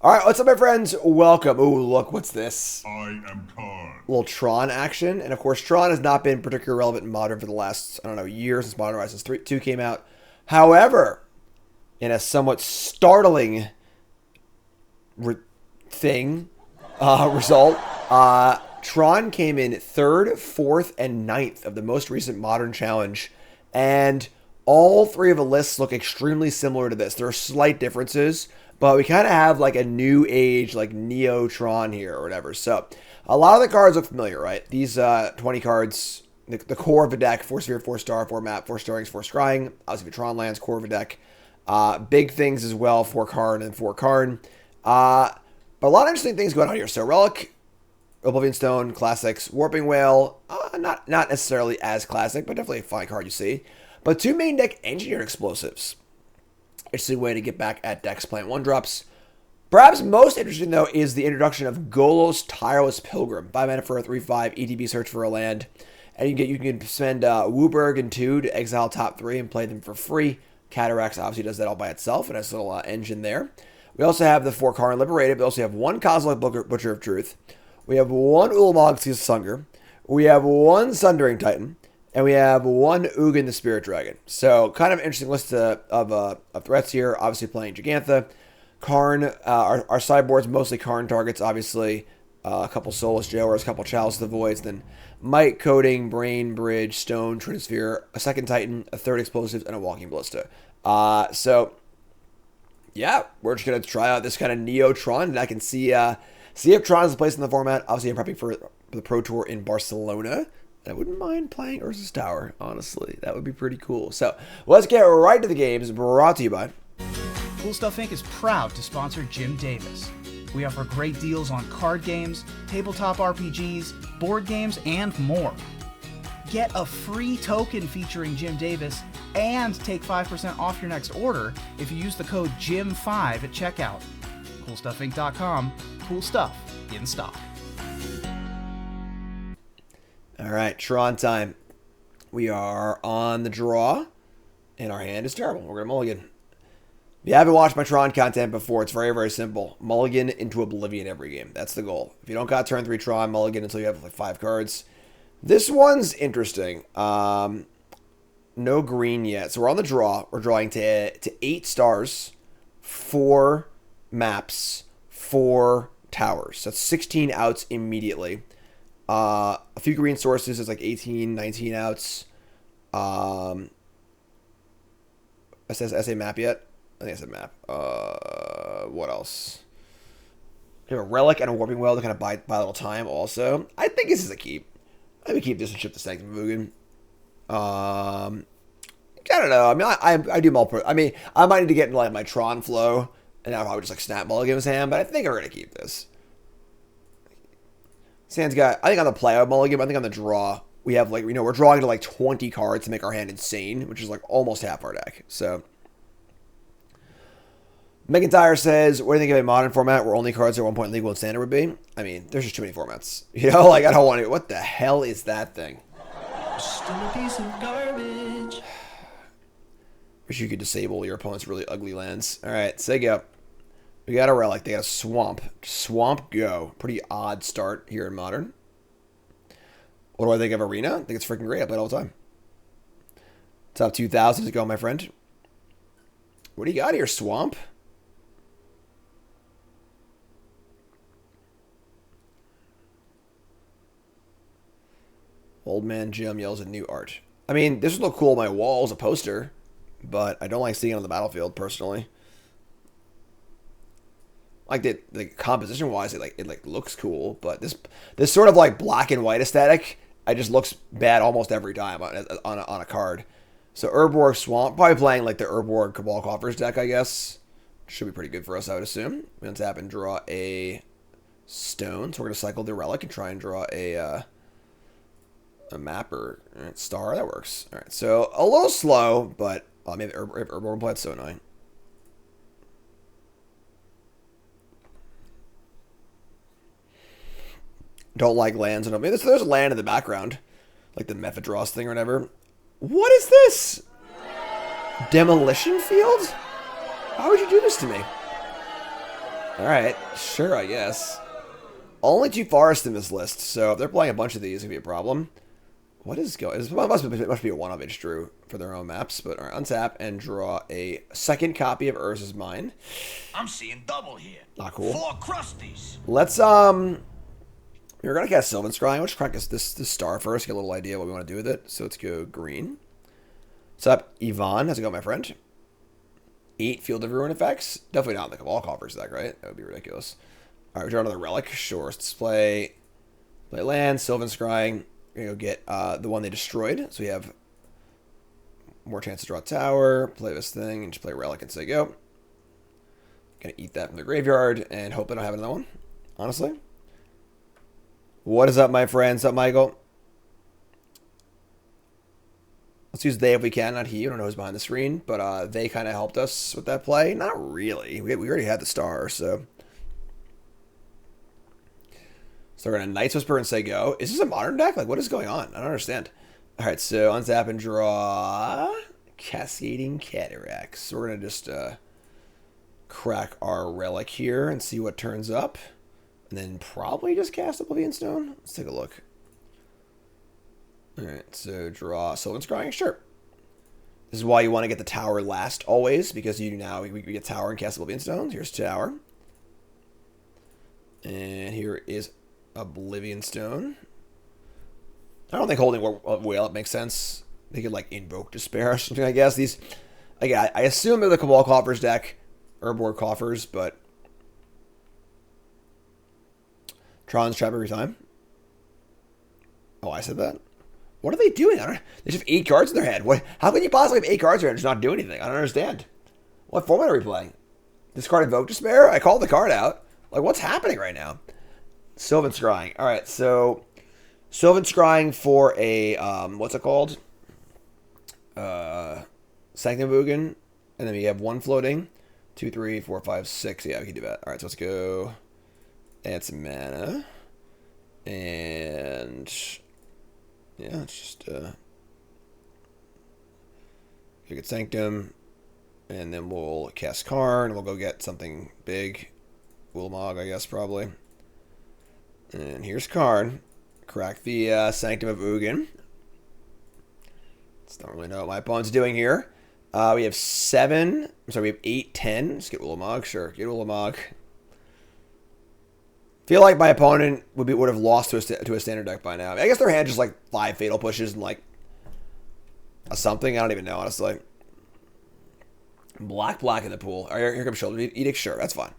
All right, what's up, my friends? Welcome. Ooh, look, what's this? I am Karn. A little Tron action. And of course, Tron has not been particularly relevant in Modern for the last, I don't know, years since Modern Horizons 2 came out. However, in a somewhat startling result, Tron came in 3rd, 4th, and 9th of the most recent Modern Challenge. And all three of the lists look extremely similar to this. There are slight differences, but we kind of have like a new age, like Neo Tron here or whatever. So a lot of the cards look familiar, right? These 20 cards, the core of the deck, 4 Sphere, 4 Star, 4 Map, 4 Stirrings, 4 Scrying. Obviously, the Tron lands, core of the deck. Big things as well, 4 Karn and 4 Karn. But a lot of interesting things going on here. So Relic, Oblivion Stone, Classics, Warping Wail. Not necessarily as classic, but definitely a fine card you see. But 2 main deck Engineered Explosives. Interesting way to get back at decks playing 1-drops. Perhaps most interesting, though, is the introduction of Golos Tireless Pilgrim. 5 mana for a 3/5 ETB search for a land. And you can spend Wooburg and 2 to exile top 3 and play them for free. Cataracts obviously does that all by itself, and has a little engine there. We also have the 4 Karn Liberated. We also have 1 Kozilek Butcher of Truth. We have 1 Ulamog Ceaseless Hunger. We have 1 Sundering Titan. And we have 1 Ugin the Spirit Dragon. So kind of interesting list of threats here. Obviously playing Gigantha. Karn, our sideboard's mostly Karn targets, obviously. A couple Soulless Jailers, a couple Chalice of the Voids, then Might, Coding, Brain, Bridge, Stone, Trinisphere, a 2nd Titan, a 3rd Explosives, and a Walking Ballista. So, yeah, we're just going to try out this kind of Neo Tron, and I can see if Tron is a place in the format. Obviously, I'm prepping for the Pro Tour in Barcelona. I wouldn't mind playing Urza's Tower, honestly. That would be pretty cool. So, let's get right to the games, brought to you by Cool Stuff Inc. is proud to sponsor Jim Davis. We offer great deals on card games, tabletop RPGs, board games, and more. Get a free token featuring Jim Davis and take 5% off your next order if you use the code JIM5 at checkout. CoolStuffInc.com. Cool stuff in stock. All right, Tron time. We are on the draw, and our hand is terrible. We're going to mulligan. If you haven't watched my Tron content before, it's very, very simple. Mulligan into Oblivion every game. That's the goal. If you don't got turn 3 Tron, mulligan until you have like 5 cards. This one's interesting. No green yet. So we're on the draw. We're drawing to 8 stars, 4 maps, 4 towers. That's 16 outs immediately. A few green sources is like 18, 19 outs. SA map yet? I think I said map. What else? We have a Relic and a Warping Wail to kind of buy a little time also. I think this is a keep. I would keep this and ship the Sanctum of Ugin. I don't know. I mean, I do multiple. I mean, I might need to get into like my Tron flow, and I'll probably just like snap mulligan his hand, but I think I'm going to keep this. Sand's got, I think on the play-out mulligan, but I think on the draw, we have like, we're drawing to like 20 cards to make our hand insane, which is like almost half our deck. So, McIntyre says, what do you think of a modern format where only cards are 1 point legal and standard would be? I mean, there's just too many formats. You know, like I don't want to, what the hell is that thing? Still a piece of garbage. Wish you could disable your opponent's really ugly lands. All right, say go. We got a Relic. They got a Swamp. Swamp go. Pretty odd start here in Modern. What do I think of Arena? I think it's freaking great. I play it all the time. Top 2,000 to go, my friend. What do you got here, Swamp? Old man Jim yells at new art. I mean, this would look cool on my wall as a poster, but I don't like seeing it on the battlefield, personally. Like the composition wise, it looks cool, but this sort of like black and white aesthetic, it just looks bad almost every time on a card. So Urborg Swamp, probably playing like the Urborg Cabal Coffers deck, I guess. Should be pretty good for us, I would assume. We're gonna tap and draw a stone, so we're gonna cycle the Relic and try and draw a map or star. That works. All right, so a little slow, but maybe Urborg play, it's so annoying. Don't like lands. And I mean, there's a land in the background, like the Mephidros thing or whatever. What is this? Demolition Field? Why would you do this to me? Alright, sure, I guess. Only 2 forests in this list, so if they're playing a bunch of these, it could be a problem. What is going... It must be a one-of each drew for their own maps, but alright, untap and draw a second copy of Urza's Mine. I'm seeing double here. Not cool. 4 crusties. Let's, we're gonna cast Sylvan Scrying. Let's crack this star first, get a little idea what we want to do with it. So let's go green. What's up, Yvonne? How's it going, my friend? 8 Field of Ruin effects. Definitely not in the Cabal Coffers deck, right? That would be ridiculous. Alright, we draw another Relic. Sure. Let's play land, Sylvan Scrying. We're going to go get the one they destroyed. So we have more chance to draw a tower, play this thing, and just play Relic and say go. Gonna eat that from the graveyard and hope I don't have another one, honestly. What is up, my friend? What's up, Michael? Let's use they if we can, not he. I don't know who's behind the screen, but they kind of helped us with that play. Not really. We already had the star, so... So we're going to Night's Whisper and say go. Is this a modern deck? Like, what is going on? I don't understand. All right, so untap and draw Cascading Cataracts. So we're going to just crack our Relic here and see what turns up. And then probably just cast Oblivion Stone. Let's take a look. All right, so draw Sylvan Scrying. Sure. This is why you want to get the tower last always, because we get tower and cast Oblivion Stone. Here's tower. And here is Oblivion Stone. I don't think holding Whale makes sense. They could like invoke Despair or something, I guess. These, again, I assume they're the Cabal Coffers deck, Urborg Coffers, but Tron's trap every time. Oh, I said that. What are they doing? They just have 8 cards in their hand. What? How can you possibly have 8 cards in your hand and just not do anything? I don't understand. What format are we playing? Discard Invoke Despair? I called the card out. Like, what's happening right now? Sylvan Scrying. All right, so Sylvan Scrying for a what's it called? Sanctum of Ugin, and then we have 1 floating. 2, 3, 4, 5, 6. Yeah, we can do that. All right, so let's go. Add some mana, and yeah, let's just get Sanctum, and then we'll cast Karn, and we'll go get something big. Ulamog, I guess, probably. And here's Karn. Crack the Sanctum of Ugin. Just don't really know what my opponent's doing here. We have 7. I'm sorry, we have 8, 10. Let's get Ulamog. Sure, get Ulamog. Feel like my opponent would have lost to a standard deck by now. I guess their hand just like 5 fatal pushes and like a something. I don't even know, honestly. Black in the pool. All right, here comes Shoulder Edict. Sure, that's fine.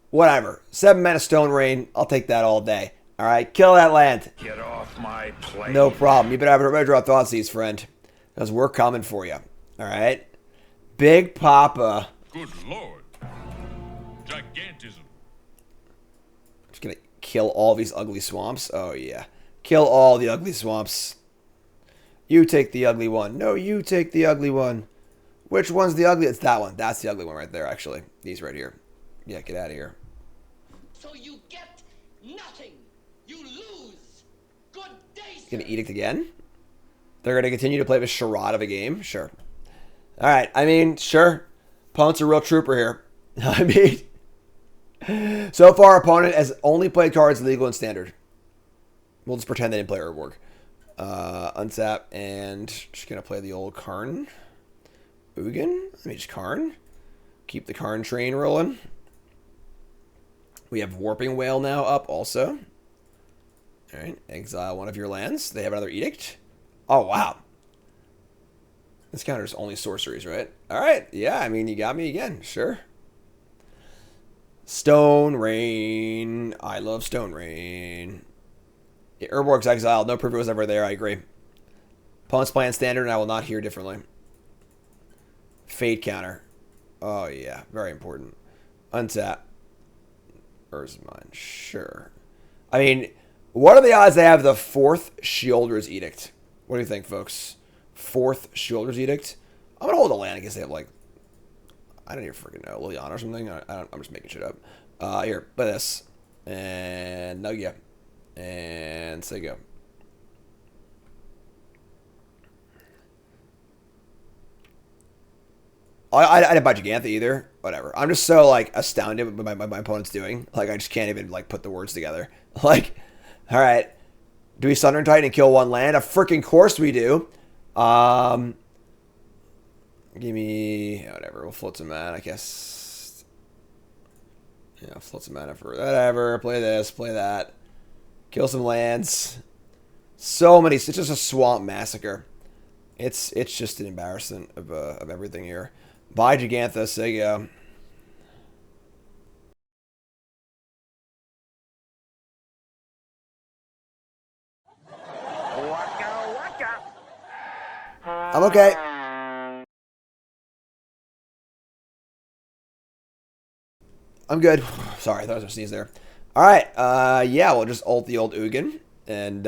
Whatever. 7 mana Stone Rain. I'll take that all day. All right, kill that land. Get off my plate. No problem. You better draw Thoughtseizes, friend, because we're coming for you. All right. Big Papa. Good lord. Gigantism. Just gonna kill all these ugly swamps. Oh yeah. Kill all the ugly swamps. You take the ugly one. No, you take the ugly one. Which one's the ugly? It's that one. That's the ugly one right there, actually. These right here. Yeah, get out of here. So you get nothing. You lose. Good day, Gonna Edict again? They're gonna continue to play this charade of a game? Sure. Alright, I mean, sure. Opponent's a real trooper here. I mean, so far, opponent has only played cards legal and standard. We'll just pretend they didn't play Urborg. Untap, and just gonna play the old Karn. Ugin? Let me just Karn. Keep the Karn train rolling. We have Warping Wail now up also. Alright, exile one of your lands. They have another Edict. Oh, wow. This counter's only sorceries, right? Alright, yeah, I mean, you got me again. Sure. Stone Rain. I love Stone Rain. Yeah, Urborg's exiled. No proof it was ever there. I agree. Opponent's playing standard, and I will not hear differently. Fade counter. Oh, yeah. Very important. Untap. Urza's Mine. Sure. I mean, what are the odds they have the 4th Sheoldred's Edict? What do you think, folks? 4th Sheoldred's Edict? I'm going to hold a land in case they have, like, I don't even freaking know, Liliana or something. I'm just making shit up. Here, play this. And Nugia. And say go. I didn't buy Gigantha either. Whatever. I'm just so like astounded by my opponent's doing. Like I just can't even like put the words together. Like, all right, do we Sundering Titan and kill one land? A freaking course we do. Give me whatever. We'll float some mana, I guess. Yeah, float some mana for whatever. Play this, play that. Kill some lands. So many. It's just a swamp massacre. It's just an embarrassment of everything here. Buy Gigantha, so you go. I'm okay. I'm good. Sorry, I thought I was gonna sneeze there. All right. Yeah, we'll just ult the old Ugin and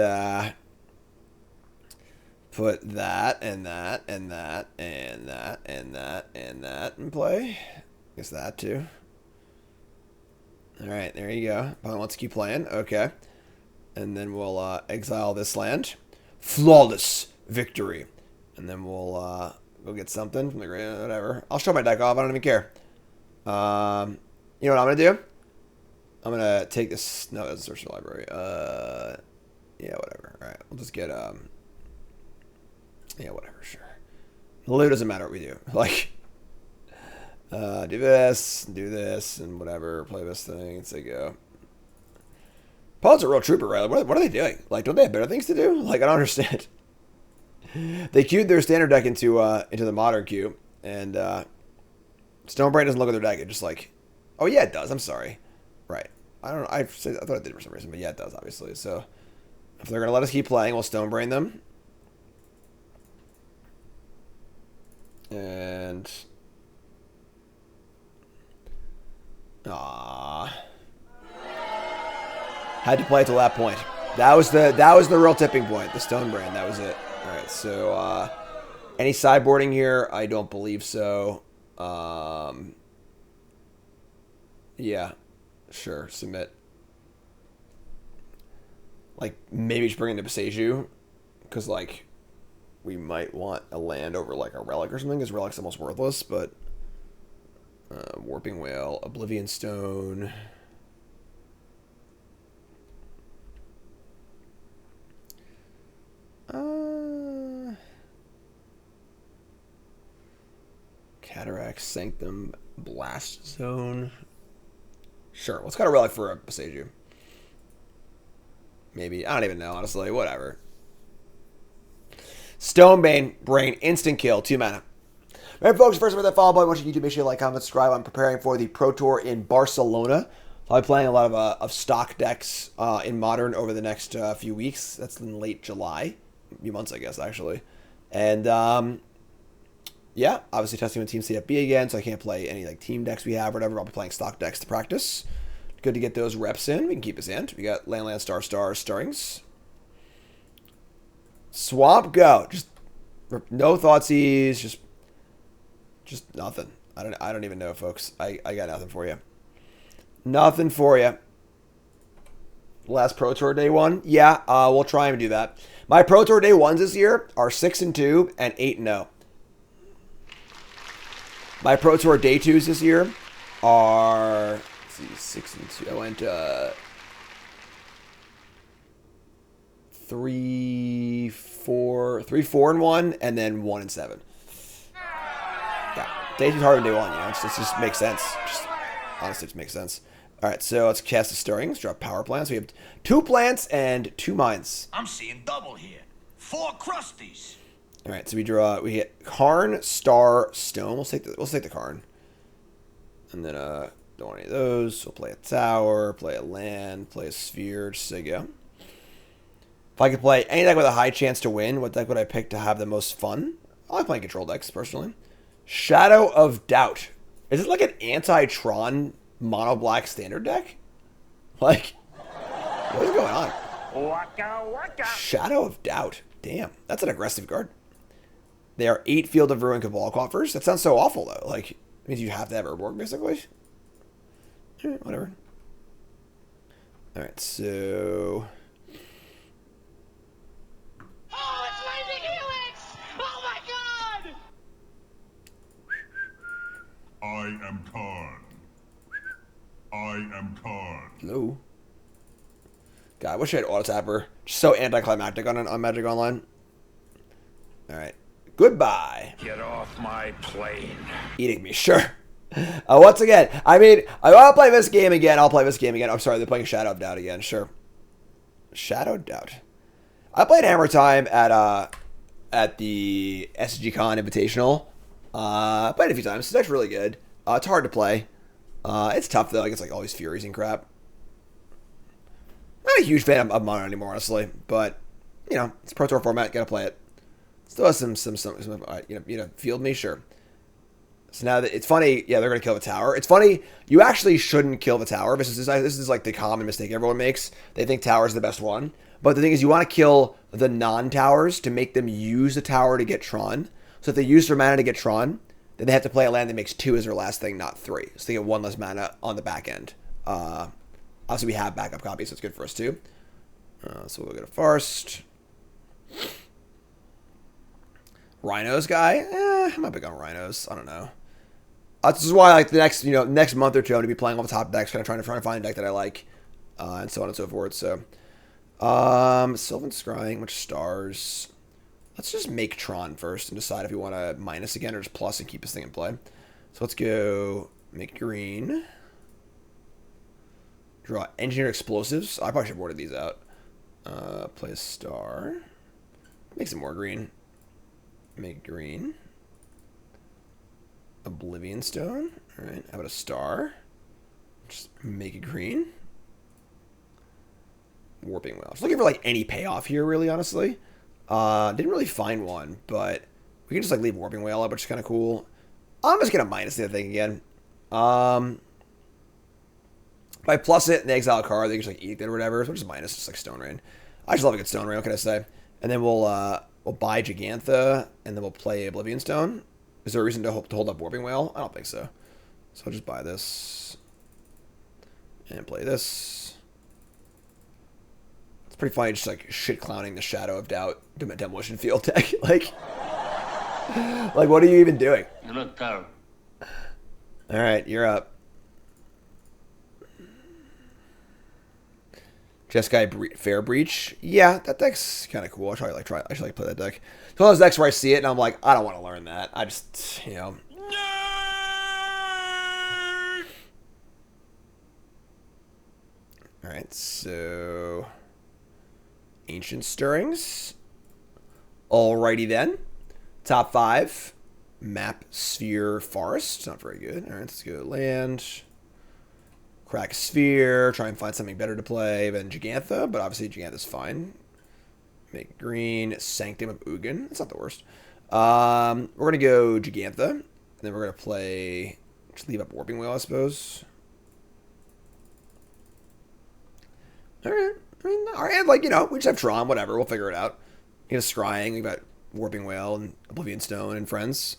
put that and that and that and that and that and that in play. Guess that too. All right, there you go. Opponent wants to keep playing. Okay, and then we'll exile this land. Flawless victory, and then we'll go get something from the grave. Whatever. I'll show my deck off. I don't even care. You know what I'm gonna do? I'm gonna take this. No, it's a search library. Yeah, whatever. All right, we'll just get yeah, whatever. Sure. The loot doesn't matter what we do. Like, do this, and whatever. Play this thing. And say go. Paul's a real trooper, right? What are they doing? Like, don't they have better things to do? Like, I don't understand. They queued their standard deck into the modern queue, and Stonebrain doesn't look at their deck. It just like. Oh, yeah, it does. I'm sorry. Right. I don't know. I thought it did for some reason, but yeah, it does, obviously. So, if they're going to let us keep playing, we'll Stonebrain them. And... Had to play till that point. That was the real tipping point, the Stonebrain. That was it. All right, so, any sideboarding here? I don't believe so. Yeah, sure, submit. Like, maybe just bring in the Boseiju, because, like, we might want a land over, like, a Relic or something, because Relic's almost worthless, but... Warping Wail, Oblivion Stone... Cataracts, Sanctum, Blast Zone... Sure, let's got a Relic for a Boseiju. Maybe. I don't even know, honestly. Whatever. Stonebrain, instant kill, 2 mana. Alright, folks, first of all, that follow button. Watching YouTube, make sure you like, comment, subscribe. I'm preparing for the Pro Tour in Barcelona. I'll be playing a lot of stock decks in Modern over the next few weeks. That's in late July. A few months, I guess, actually. And, yeah, obviously testing with Team CFB again, so I can't play any like team decks we have or whatever. I'll be playing stock decks to practice. Good to get those reps in. We can keep us in. We got Land, Star, Stirrings. Swamp, go. Just no thoughtseize. Just nothing. I don't even know, folks. I got nothing for you. Nothing for you. Last Pro Tour day 1. Yeah, we'll try and do that. My Pro Tour day 1s this year are 6-2 and 8-0. My Pro Tour day 2s this year are, let's see, 6-2. I went 3-4-1, and then 1-7. Yeah, day 2's harder than day 1. You know, it just makes sense. Just honestly, it makes sense. All right, so let's cast the Stirrings. Drop power plants. We have 2 plants and 2 mines. I'm seeing double here. 4 crusties. All right, so we get Karn, Star, Stone. We'll take the Karn, and then don't want any of those. We'll play a tower, play a land, play a sphere. Just so you go. If I could play any deck with a high chance to win, what deck would I pick to have the most fun? I like playing control decks personally. Shadow of Doubt. Is it like an anti-Tron mono black standard deck? Like, what is going on? Waka waka. Shadow of Doubt. Damn, that's an aggressive card. They are 8 Field of Ruin Cabal Coffers. That sounds so awful, though. Like, it means you have to have Urborg, basically. Whatever. Alright, so... Oh, it's Lightning Helix! Oh my god! I am Karn. Hello. God, I wish I had auto tapper. Just so anticlimactic on Magic Online. All right. Goodbye. Get off my plane. Eating me, sure. Once again, I mean, I'll play this game again. I'll play this game again. I'm sorry, they're playing Shadow of Doubt again. Sure. Shadow of Doubt. I played Hammer Time at the SG Con Invitational. I played it a few times. It's actually really good. It's hard to play. It's tough though. I guess like all these Furies and crap. Not a huge fan of Mono anymore, honestly. But you know, it's Pro Tour format. Gotta play it. Still has some field me, sure. So now that it's funny, yeah, they're gonna kill the tower. It's funny, you actually shouldn't kill the tower. This is like the common mistake everyone makes. They think tower is the best one, but the thing is, you want to kill the non-towers to make them use the tower to get Tron. So if they use their mana to get Tron, then they have to play a land that makes 2 as their last thing, not 3. So they get 1 less mana on the back end. Obviously, we have backup copies, so it's good for us too. So we'll go to Farst. Rhinos guy? I'm not big on Rhinos. I don't know. This is why, like, the next month or two, I'm going to be playing all the top decks, kind of trying to find a deck that I like, and so on and so forth. So, Sylvan Scrying, which stars? Let's just make Tron first and decide if we want to minus again or just plus and keep this thing in play. So let's go make green. Draw Engineer Explosives. I probably should have boarded these out. Play a star. Make some more green. Make green. Oblivion Stone. Alright, how about a star? Just make it green. Warping Wail. Just looking for like any payoff here, really, honestly. Didn't really find one, but we can just like leave Warping Wail up, which is kind of cool. I'm just gonna minus the other thing again. If I plus it and they exile a card, they can just like eat it or whatever. So we'll just minus, just like Stone Rain. I just love a good Stone Rain, what can I say? And then we'll buy Gigantha, and then we'll play Oblivion Stone. Is there a reason to hold up Warping Wail? I don't think so. So I'll just buy this. And play this. It's pretty funny just like shit clowning the Shadow of Doubt Demolition Field deck. like what are you even doing? You look terrible. Alright, you're up. Jeskai Fair Breach. Yeah, that deck's kind of cool. I should play that deck. It's one of those decks where I see it and I'm like, I don't want to learn that. I just, you know. Alright, so Ancient Stirrings. Alrighty then. Top 5. Map Sphere Forest. Not very good. Alright, let's go land. Crack Sphere, try and find something better to play than Gigantha, but obviously Gigantha's fine. Make green, Sanctum of Ugin. That's not the worst. We're going to go Gigantha, and then we're going to play, just leave up Warping Wail, I suppose. Alright, alright, like, you know, we just have Tron, whatever, we'll figure it out. You know, Scrying, we've got Warping Wail and Oblivion Stone and friends.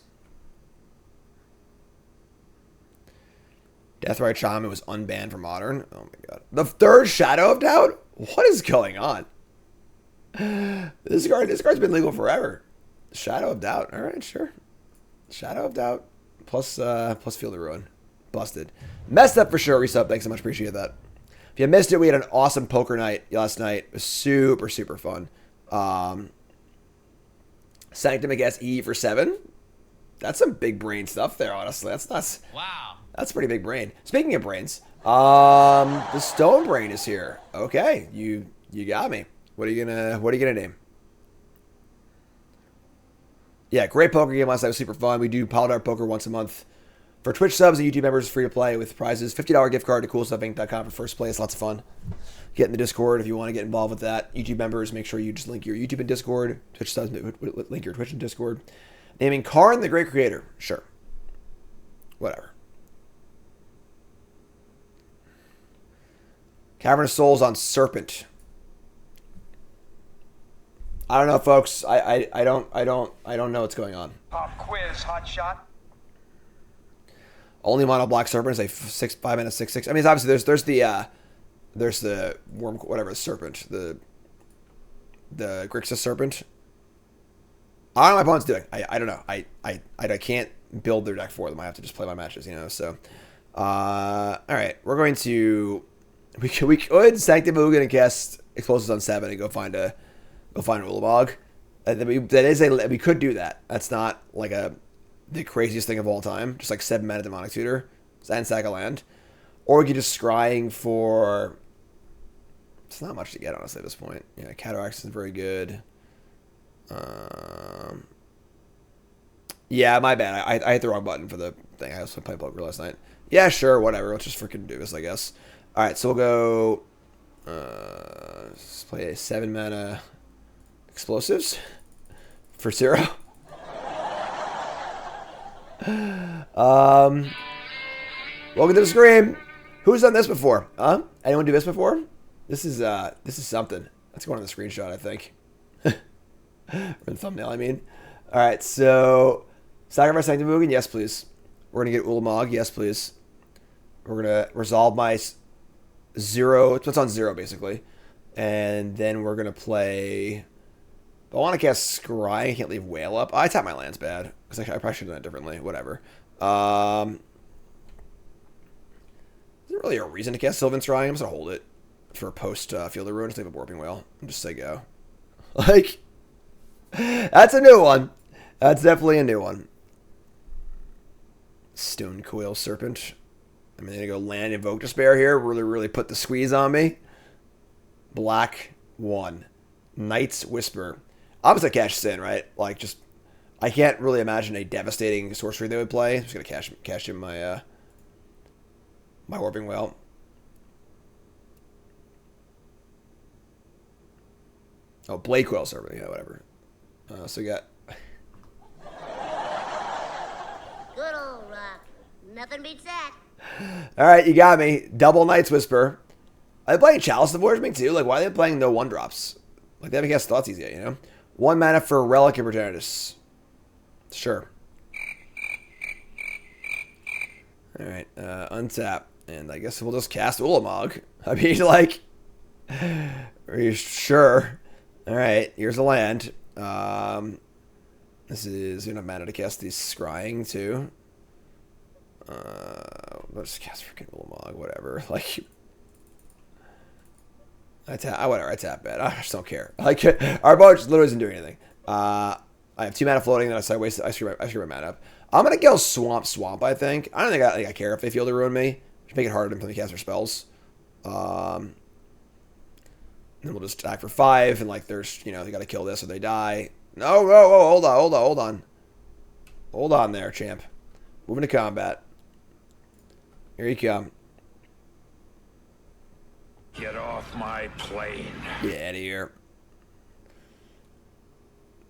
Deathrite Shaman was unbanned for Modern. Oh my god. The third Shadow of Doubt? What is going on? This card's been legal forever. Shadow of Doubt. Alright, sure. Shadow of Doubt. Plus Field of Ruin. Busted. Messed up for sure. Resub. Thanks so much. Appreciate that. If you missed it, we had an awesome poker night last night. It was super, super fun. Sanctum against E for 7. That's some big brain stuff there, honestly. That's Wow. That's pretty big brain. Speaking of brains, the Stone Brain is here. Okay, you got me. What are you gonna name? Yeah, great poker game last night. It was super fun. We do Paladar Poker once a month. For Twitch subs and YouTube members, free to play with prizes. $50 gift card to coolstuffinc.com for first place. Lots of fun. Get in the Discord if you want to get involved with that. YouTube members, make sure you just link your YouTube and Discord. Twitch subs, link your Twitch and Discord. Naming Karn the Great Creator. Sure. Whatever. Cavern of Souls on Serpent. I don't know, folks. I don't know what's going on. Pop quiz, hot shot. Only mono black Serpent is a 5 mana 6/6. I mean, it's obviously there's the worm, whatever, the serpent, the Grixis Serpent. I don't know what my opponent's doing. I don't know. I can't build their deck for them. I have to just play my matches, you know. So All right, we're going to we could Sanctum of Ugin and cast Explosives on 7 and go find an Ulamog. We could do that. That's not like the craziest thing of all time. Just like 7 mana Demonic Tutor and sack a land, or we could just scrying for. It's not much to get honestly at this point. Yeah, Cataracts isn't very good. Yeah, my bad. I hit the wrong button for the thing. I was playing poker last night. Yeah, sure, whatever. Let's just freaking do this, I guess. All right, so we'll go. Let's play a 7 mana Explosives for 0. Welcome to the stream. Who's done this before? Huh? Anyone do this before? This is something. Let's go on the screenshot, I think. Or the thumbnail, I mean. All right, so sacrifice Sanctum of Ugin, yes, please. We're gonna get Ulamog, yes, please. We're gonna resolve my 0. What's on 0 basically, and then we're gonna play. I want to cast Scrying. I can't leave Wail up. I tap my lands bad because I probably should have done it differently. Whatever. Isn't really a reason to cast Sylvan Scrying. I'm just gonna hold it for post Field of Ruin. Just leave a Warping Wail and just say go. Like, that's a new one. That's definitely a new one. Stone Coil Serpent. I'm gonna go land Invoke Despair here. Really put the squeeze on me. Black 1. Knight's Whisper. I'm just gonna cash Sin, right? Like, just I can't really imagine a devastating sorcery they would play. I'm just gonna cash in my my Warping Wail. Oh, Blade Coil Serpent, yeah, whatever. So we got. Good old rock. Nothing beats that. All right, you got me. Double Knight's Whisper. Are they playing Chalice of Warping too? Like, why are they playing no 1-drops? Like, they haven't cast Thoughtseize yet, you know? 1 mana for Relic of Progenitus. Sure. All right, untap. And I guess we'll just cast Ulamog. I mean, like, are you sure? All right, here's a land. This is enough mana to cast these Scrying too. Let's cast freaking Ulamog, whatever. Like, I tap bad. I just don't care. Like, our board just literally doesn't do anything. I have 2 mana floating, then I screw my mana up. I'm gonna go Swamp. I think. I don't think I care if they Field of Ruin me. Just make it harder to cast their spells. Then we'll just attack for 5, and like there's they got to kill this or they die. No, hold on there, champ. Moving to combat. Here you come. Get off my plane. Get out of here.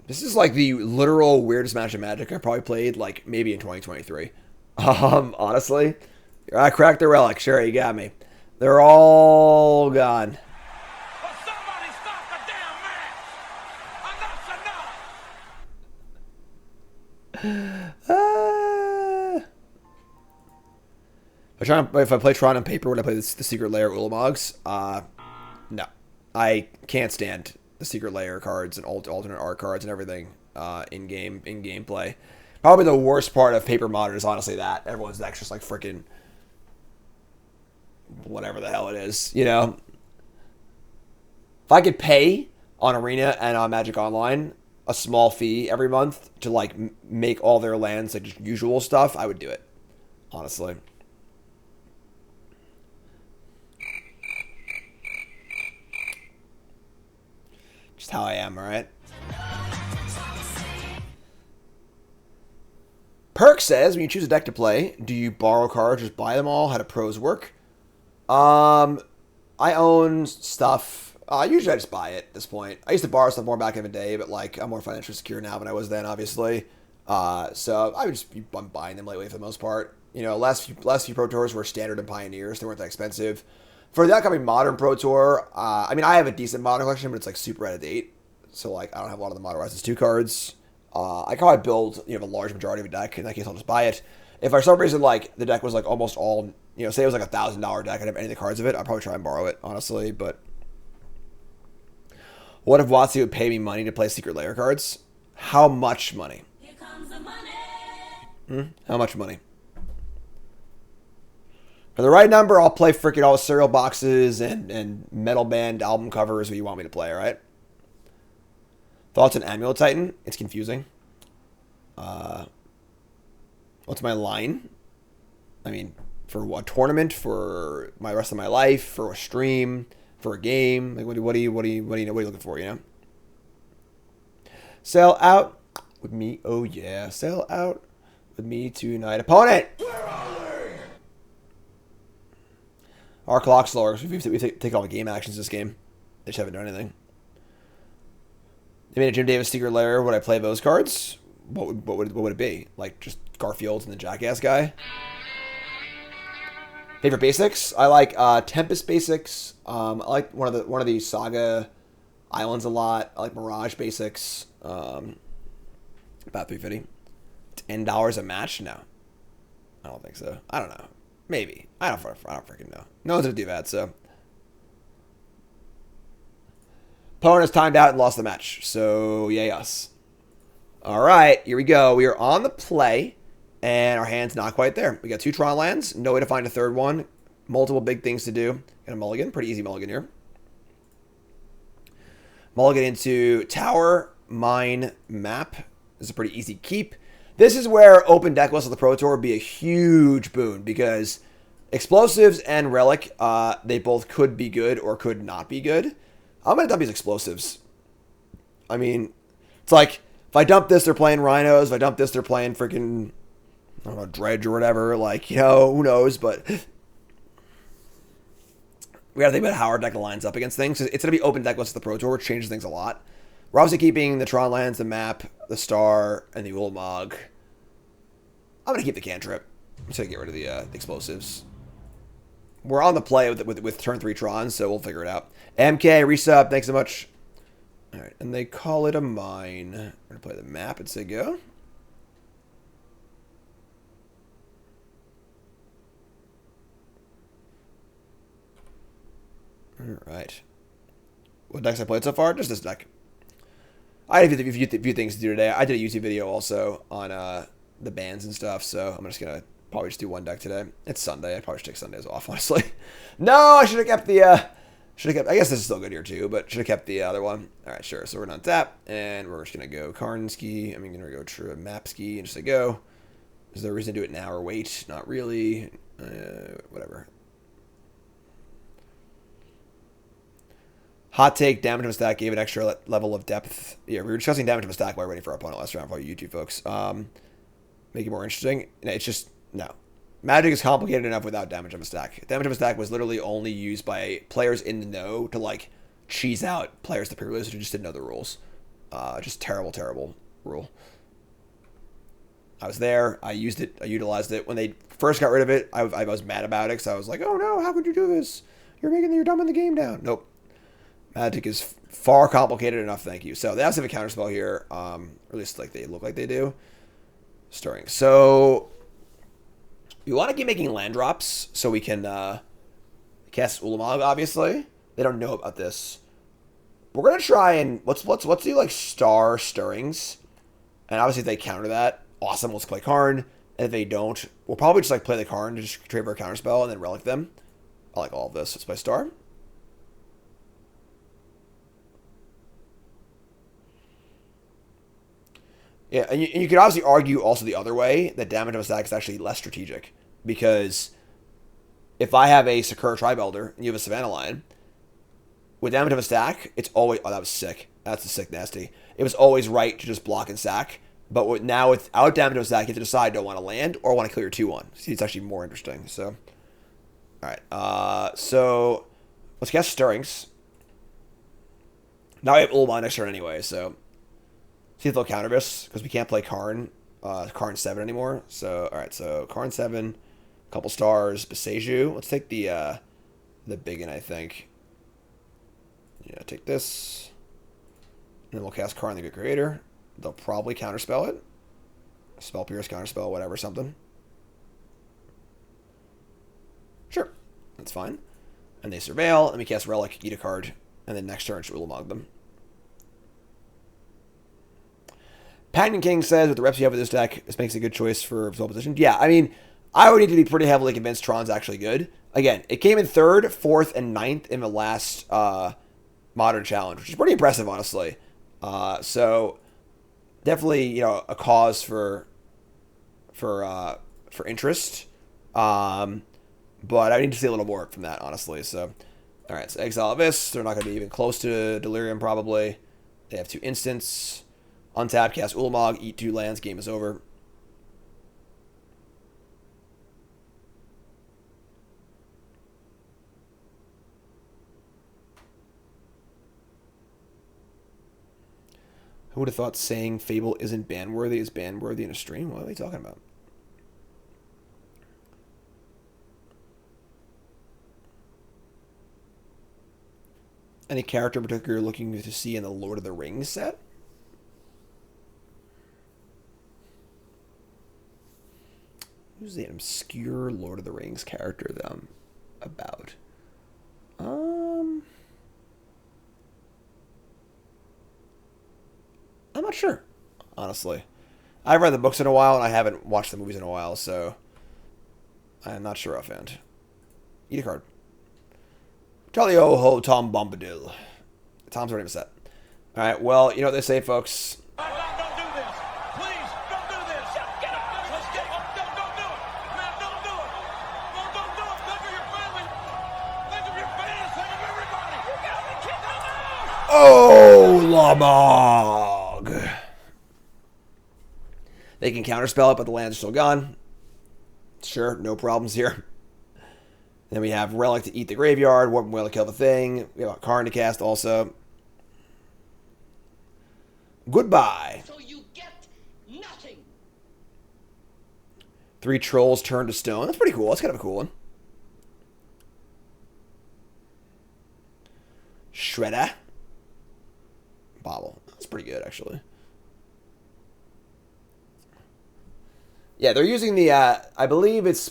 This is like the literal weirdest match of Magic I probably played, like maybe in 2023. Honestly, I cracked the relic. Sure, you got me. They're all gone. Well, somebody stop the damn match! Enough's enough! If I play Tron on paper, would I play the Secret Lair Ulamogs? No. I can't stand the Secret Lair cards and alternate art cards and everything in gameplay. Probably the worst part of Paper Modern is honestly that. Everyone's deck's just like freaking whatever the hell it is, you know? If I could pay on Arena and on Magic Online a small fee every month to like make all their lands like just usual stuff, I would do it. Honestly. Just how I am, alright? Perk says, when you choose a deck to play, do you borrow cards, just buy them all? How do pros work? I own stuff. Usually I just buy it at this point. I used to borrow stuff more back in the day, but like I'm more financially secure now than I was then, obviously. So I would just be buying them lately for the most part. You know, last few Pro Tours were standard and Pioneers. They weren't that expensive. For the upcoming Modern Pro Tour, I mean, I have a decent Modern collection, but it's like super out of date. So like I don't have a lot of the Modern Rises 2 cards. I can probably build a large majority of a deck. In that case, I'll just buy it. If for some reason like the deck was like almost all, say it was like $1,000 deck, I didn't have any of the cards of it, I'd probably try and borrow it, honestly. But what if WotC would pay me money to play Secret Lair cards? How much money? Here comes the money. How much money? For the right number, I'll play freaking all the cereal boxes and metal band album covers what you want me to play, all right? Thoughts on Amulet Titan? It's confusing. What's my line? I mean, for what tournament? For my rest of my life? For a stream? For a game? Like, what are you looking for? You know? Sell out with me. Oh yeah, sell out with me tonight, opponent. Our clock's slower because we take all the game actions this game. They just haven't done anything. They made a Jim Davis secret lair. Would I play those cards? What would it be? Like just Garfield and the Jackass guy? Favorite basics? I like Tempest basics. I like one of the Saga Islands a lot. I like Mirage basics. About $350. $10 a match? No, I don't think so. I don't know. Maybe. I don't freaking know. No one's gonna do that. So opponent has timed out and lost the match. So yay us. All right, here we go. We are on the play, and our hand's not quite there. We got 2 Tron lands. No way to find a third one. Multiple big things to do. Got a mulligan. Pretty easy mulligan here. Mulligan into Tower, Mine, Map. This is a pretty easy keep. This is where open deck lists of the Pro Tour would be a huge boon because Explosives and Relic, they both could be good or could not be good. I'm going to dump these Explosives. I mean, it's like, if I dump this, they're playing Rhinos. If I dump this, they're playing freaking, I don't know, Dredge or whatever. Like, you know, who knows? But we got to think about how our deck lines up against things. It's going to be open deck lists of the Pro Tour, which changes things a lot. We're obviously keeping the Tron lands, the map, the star, and the Ulamog. I'm going to keep the cantrip. I'm just going to get rid of the explosives. We're on the play with turn 3 Tron, so we'll figure it out. MK, resub, thanks so much. All right, and they call it a mine. We're going to play the map and say go. All right. What decks I played so far? Just this deck. I have a few things to do today. I did a YouTube video also on the bans and stuff, so I'm just going to probably just do one deck today. It's Sunday. I probably should take Sundays off, honestly. No, I should have kept the... I guess this is still good here, too, but should have kept the other one. All right, sure. So we're going to tap, and we're just going to go Karn Ski. I'm going to go True Map Ski and just say go. Is there a reason to do it now or wait? Not really. Whatever. Hot take, damage of a stack gave it extra level of depth. Yeah, we were discussing damage of a stack while waiting for our opponent last round for you YouTube folks. Make it more interesting. It's just, no. Magic is complicated enough without damage of a stack. Damage of a stack was literally only used by players in the know to, like, cheese out players that privileged who just didn't know the rules. Just terrible, terrible rule. I was there. I used it. I utilized it. When they first got rid of it, I was mad about it because I was like, oh no, how could you do this? You're dumbing the game down. Nope. Magic is far complicated enough, thank you. So they also have a counterspell here, or at least like they look like they do. Stirring. So you want to keep making land drops so we can cast Ulamog, obviously. They don't know about this. We're gonna try and let's do like star stirrings. And obviously if they counter that, awesome, let's play Karn. And if they don't, we'll probably just like play the Karn to just trade for a counterspell and then relic them. I like all of this. Let's play star. Yeah, and you could obviously argue also the other way that damage of a stack is actually less strategic. Because if I have a Sakura Tribe Elder and you have a Savannah Lion, with damage of a stack, it's always... Oh, that was sick. That's a sick nasty. It was always right to just block and sack. But now without damage of a stack, you have to decide, do I want to land or want to clear 2-1? See, it's actually more interesting. So, alright. So, let's cast Stirrings. Now we have Ulamog next turn anyway, so... See if they'll counter this, because we can't play Karn 7 anymore. So, alright, so Karn 7, couple stars, Boseiju. Let's take the big one, I think. Yeah, take this. And then we'll cast Karn the Good Creator. They'll probably counterspell it. Spell Pierce, counterspell, whatever, something. Sure, that's fine. And they Surveil, and we cast Relic, eat a card, and then next turn, Ulamog them. Paddington King says, with the reps you have with this deck, this makes a good choice for Absol position. Yeah, I mean, I would need to be pretty heavily convinced Tron's actually good. Again, it came in 3rd, 4th, and 9th in the last Modern Challenge, which is pretty impressive, honestly. So definitely, you know, a cause for interest. But I need to see a little more from that, honestly. So, all right, so exile this. They're not going to be even close to Delirium, probably. They have 2 instants. Untap, cast Ulamog, eat 2 lands, game is over. Who would have thought saying Fable isn't ban-worthy is ban-worthy in a stream? What are they talking about? Any character in particular you're looking to see in the Lord of the Rings set? Who's the obscure Lord of the Rings character that I'm about? I'm not sure, honestly. I've read the books in a while, and I haven't watched the movies in a while, so I'm not sure offhand. Eat a card. Charlie Ho Tom Bombadil. Tom's already set. All right, well, you know what they say, folks. Don't do this. Please, don't do this. Get up. Let's get up. Don't do it. Man, don't do it. No, don't do it. Think of your family. Think of your fans. Think of everybody. You gotta kick them out. Oh, Ulamog. They can counterspell it, but the lands are still gone. Sure, no problems here. Then we have Relic to eat the graveyard, Warping Wail to kill the thing. We have Karn to cast also. Goodbye. So you get nothing. 3 trolls turned to stone. That's pretty cool. That's kind of a cool one. Shredder. Bobble. That's pretty good, actually. Yeah, they're using the. I believe it's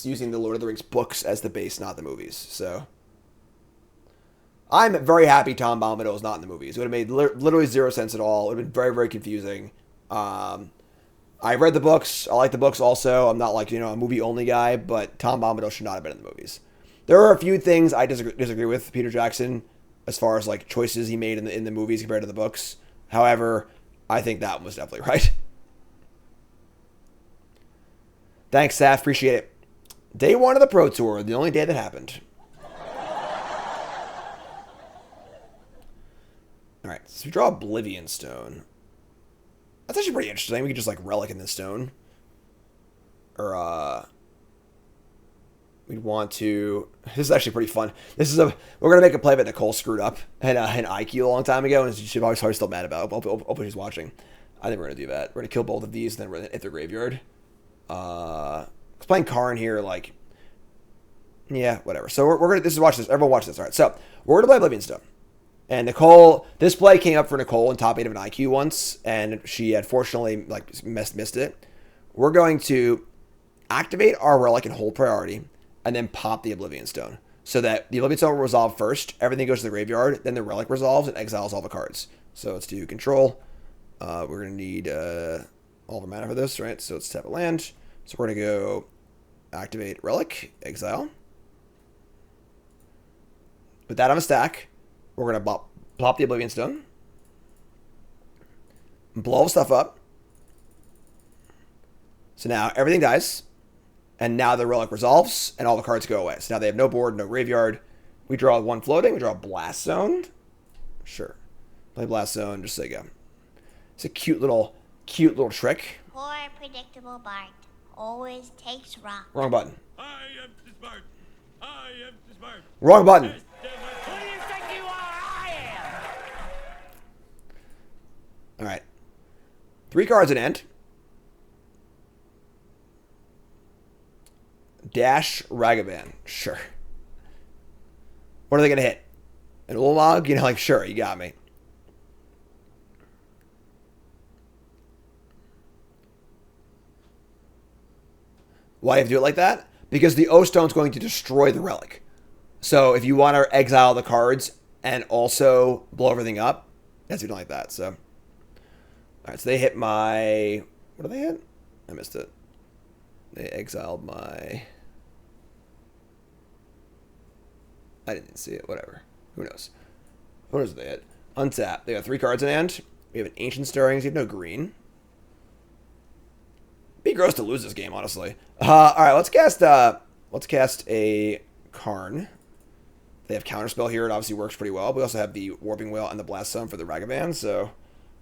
using the Lord of the Rings books as the base, not the movies. So I'm very happy Tom Bombadil is not in the movies. It would have made literally 0 sense at all. It would have been very, very confusing. I read the books. I like the books also. I'm not like, a movie only guy, but Tom Bombadil should not have been in the movies. There are a few things I disagree with Peter Jackson as far as like choices he made in the movies compared to the books. However, I think that one was definitely right. Thanks, Saf. Appreciate it. Day 1 of the Pro Tour, the only day that happened. All right, so we draw Oblivion Stone. That's actually pretty interesting. We could just like Relic in this stone. Or, we'd want to... This is actually pretty fun. We're going to make a play that Nicole screwed up and IQ a long time ago, and she's probably still mad about it. Hopefully she's watching. I think we're going to do that. We're going to kill both of these, and then we're going to hit their graveyard. Playing Karn here, like, yeah, whatever. So we're gonna watch this. Everyone watch this. All right. So we're gonna play Oblivion Stone, and Nicole. This play came up for Nicole in top 8 of an IQ once, and she had fortunately like missed it. We're going to activate our Relic and hold priority, and then pop the Oblivion Stone so that the Oblivion Stone will resolve first. Everything goes to the graveyard, then the Relic resolves and exiles all the cards. So let's do control. We're gonna need all the mana for this, right? So let's tap a land. So we're going to go activate Relic, exile. Put that on a stack. We're going to plop the Oblivion Stone. Blow all the stuff up. So now everything dies. And now the Relic resolves and all the cards go away. So now they have no board, no graveyard. We draw 1 floating. We draw a Blast Zone. Sure. Play Blast Zone just so you go. It's a cute little trick. Poor predictable Bart. Always takes rock. Wrong button. I am smart. I am smart. Wrong button. Who do you think you are? I am. All right. 3 cards at end. Dash Ragavan. Sure. What are they going to hit? An Ulamog? Sure, you got me. Why do you have to do it like that? Because the O-Stone is going to destroy the Relic. So if you want to exile the cards and also blow everything up, you have to do it like that. So, all right, so they hit my... What do they hit? I missed it. They exiled my... I didn't see it. Whatever. Who knows? What knows what they hit? Untap. They got 3 cards in hand. We have an Ancient Stirring. So you have no green. Be gross to lose this game, honestly. All right, let's cast a Karn. They have Counterspell here. It obviously works pretty well. We also have the Warping Wail and the Blast Zone for the Ragavan. So,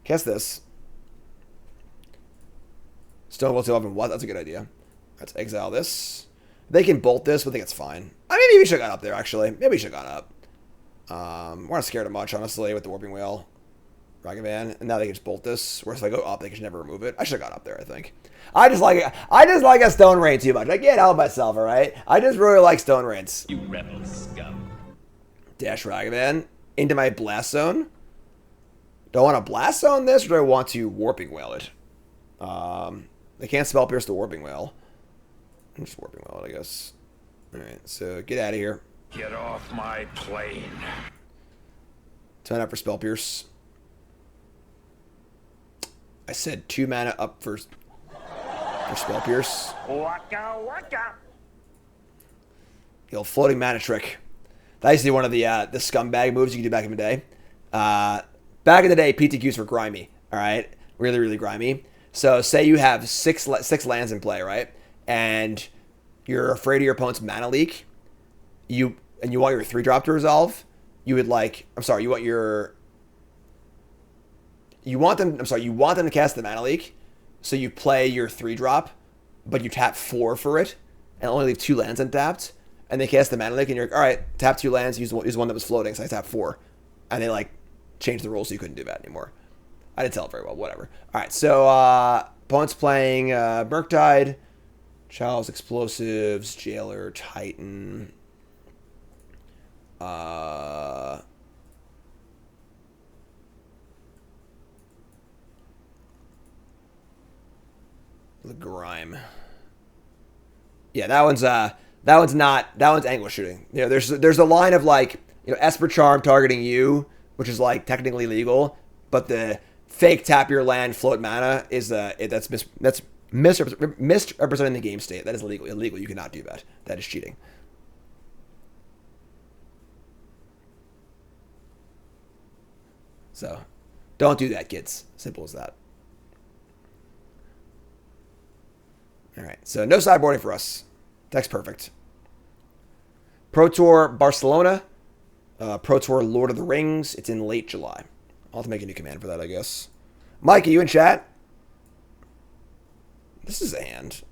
cast this. Stone Cold 11. What? That's a good idea. Let's exile this. They can bolt this, but I think it's fine. I mean, maybe we should have gone up there, actually. Maybe we should have gone up. We're not scared of much, honestly, with the Warping Wail, Ragavan. And now they can just bolt this. Whereas if I go up, they can never remove it. I should have gone up there, I think. I just like a Stone Rain too much. I can't help myself, all right? I just really like Stone Rains. You rebel scum. Dash Ragavan into my Blast Zone. Do I want to Blast Zone this, or do I want to Warping Wail it? They can't Spell Pierce the Warping Wail. I'm just Warping Wail it, I guess. Alright, so get out of here. Get off my plane. 10 up for Spell Pierce. I said 2 mana up for Spell Pierce. Waka waka. The old floating mana trick. That used to be one of the scumbag moves you could do back in the day. Back in the day, PTQs were grimy. All right, really, really grimy. So say you have six lands in play, right? And you're afraid of your opponent's mana leak. You want your 3-drop to resolve. You would like. I'm sorry. You want them to cast the mana leak. So you play your 3-drop, but you tap 4 for it, and only leave 2 lands untapped. And they cast the mana leak, and you're like, all right, tap 2 lands, use one that was floating, so I tap 4. And they like changed the rules so you couldn't do that anymore. I didn't tell it very well, whatever. All right, so opponent's playing Murktide, Child's Explosives, Jailer, Titan. The Grime. Yeah, that one's Anguish Shooting. You know, there's a line of like, you know, Esper Charm targeting you, which is like technically legal, but the fake tap your land float mana is that's misrepresenting the game state. That is illegal. You cannot do that. That is cheating. So, don't do that, kids. Simple as that. All right, so no sideboarding for us. Deck's perfect. Pro Tour Barcelona. Pro Tour Lord of the Rings. It's in late July. I'll have to make a new command for that, I guess. Mike, are you in chat? This is a hand.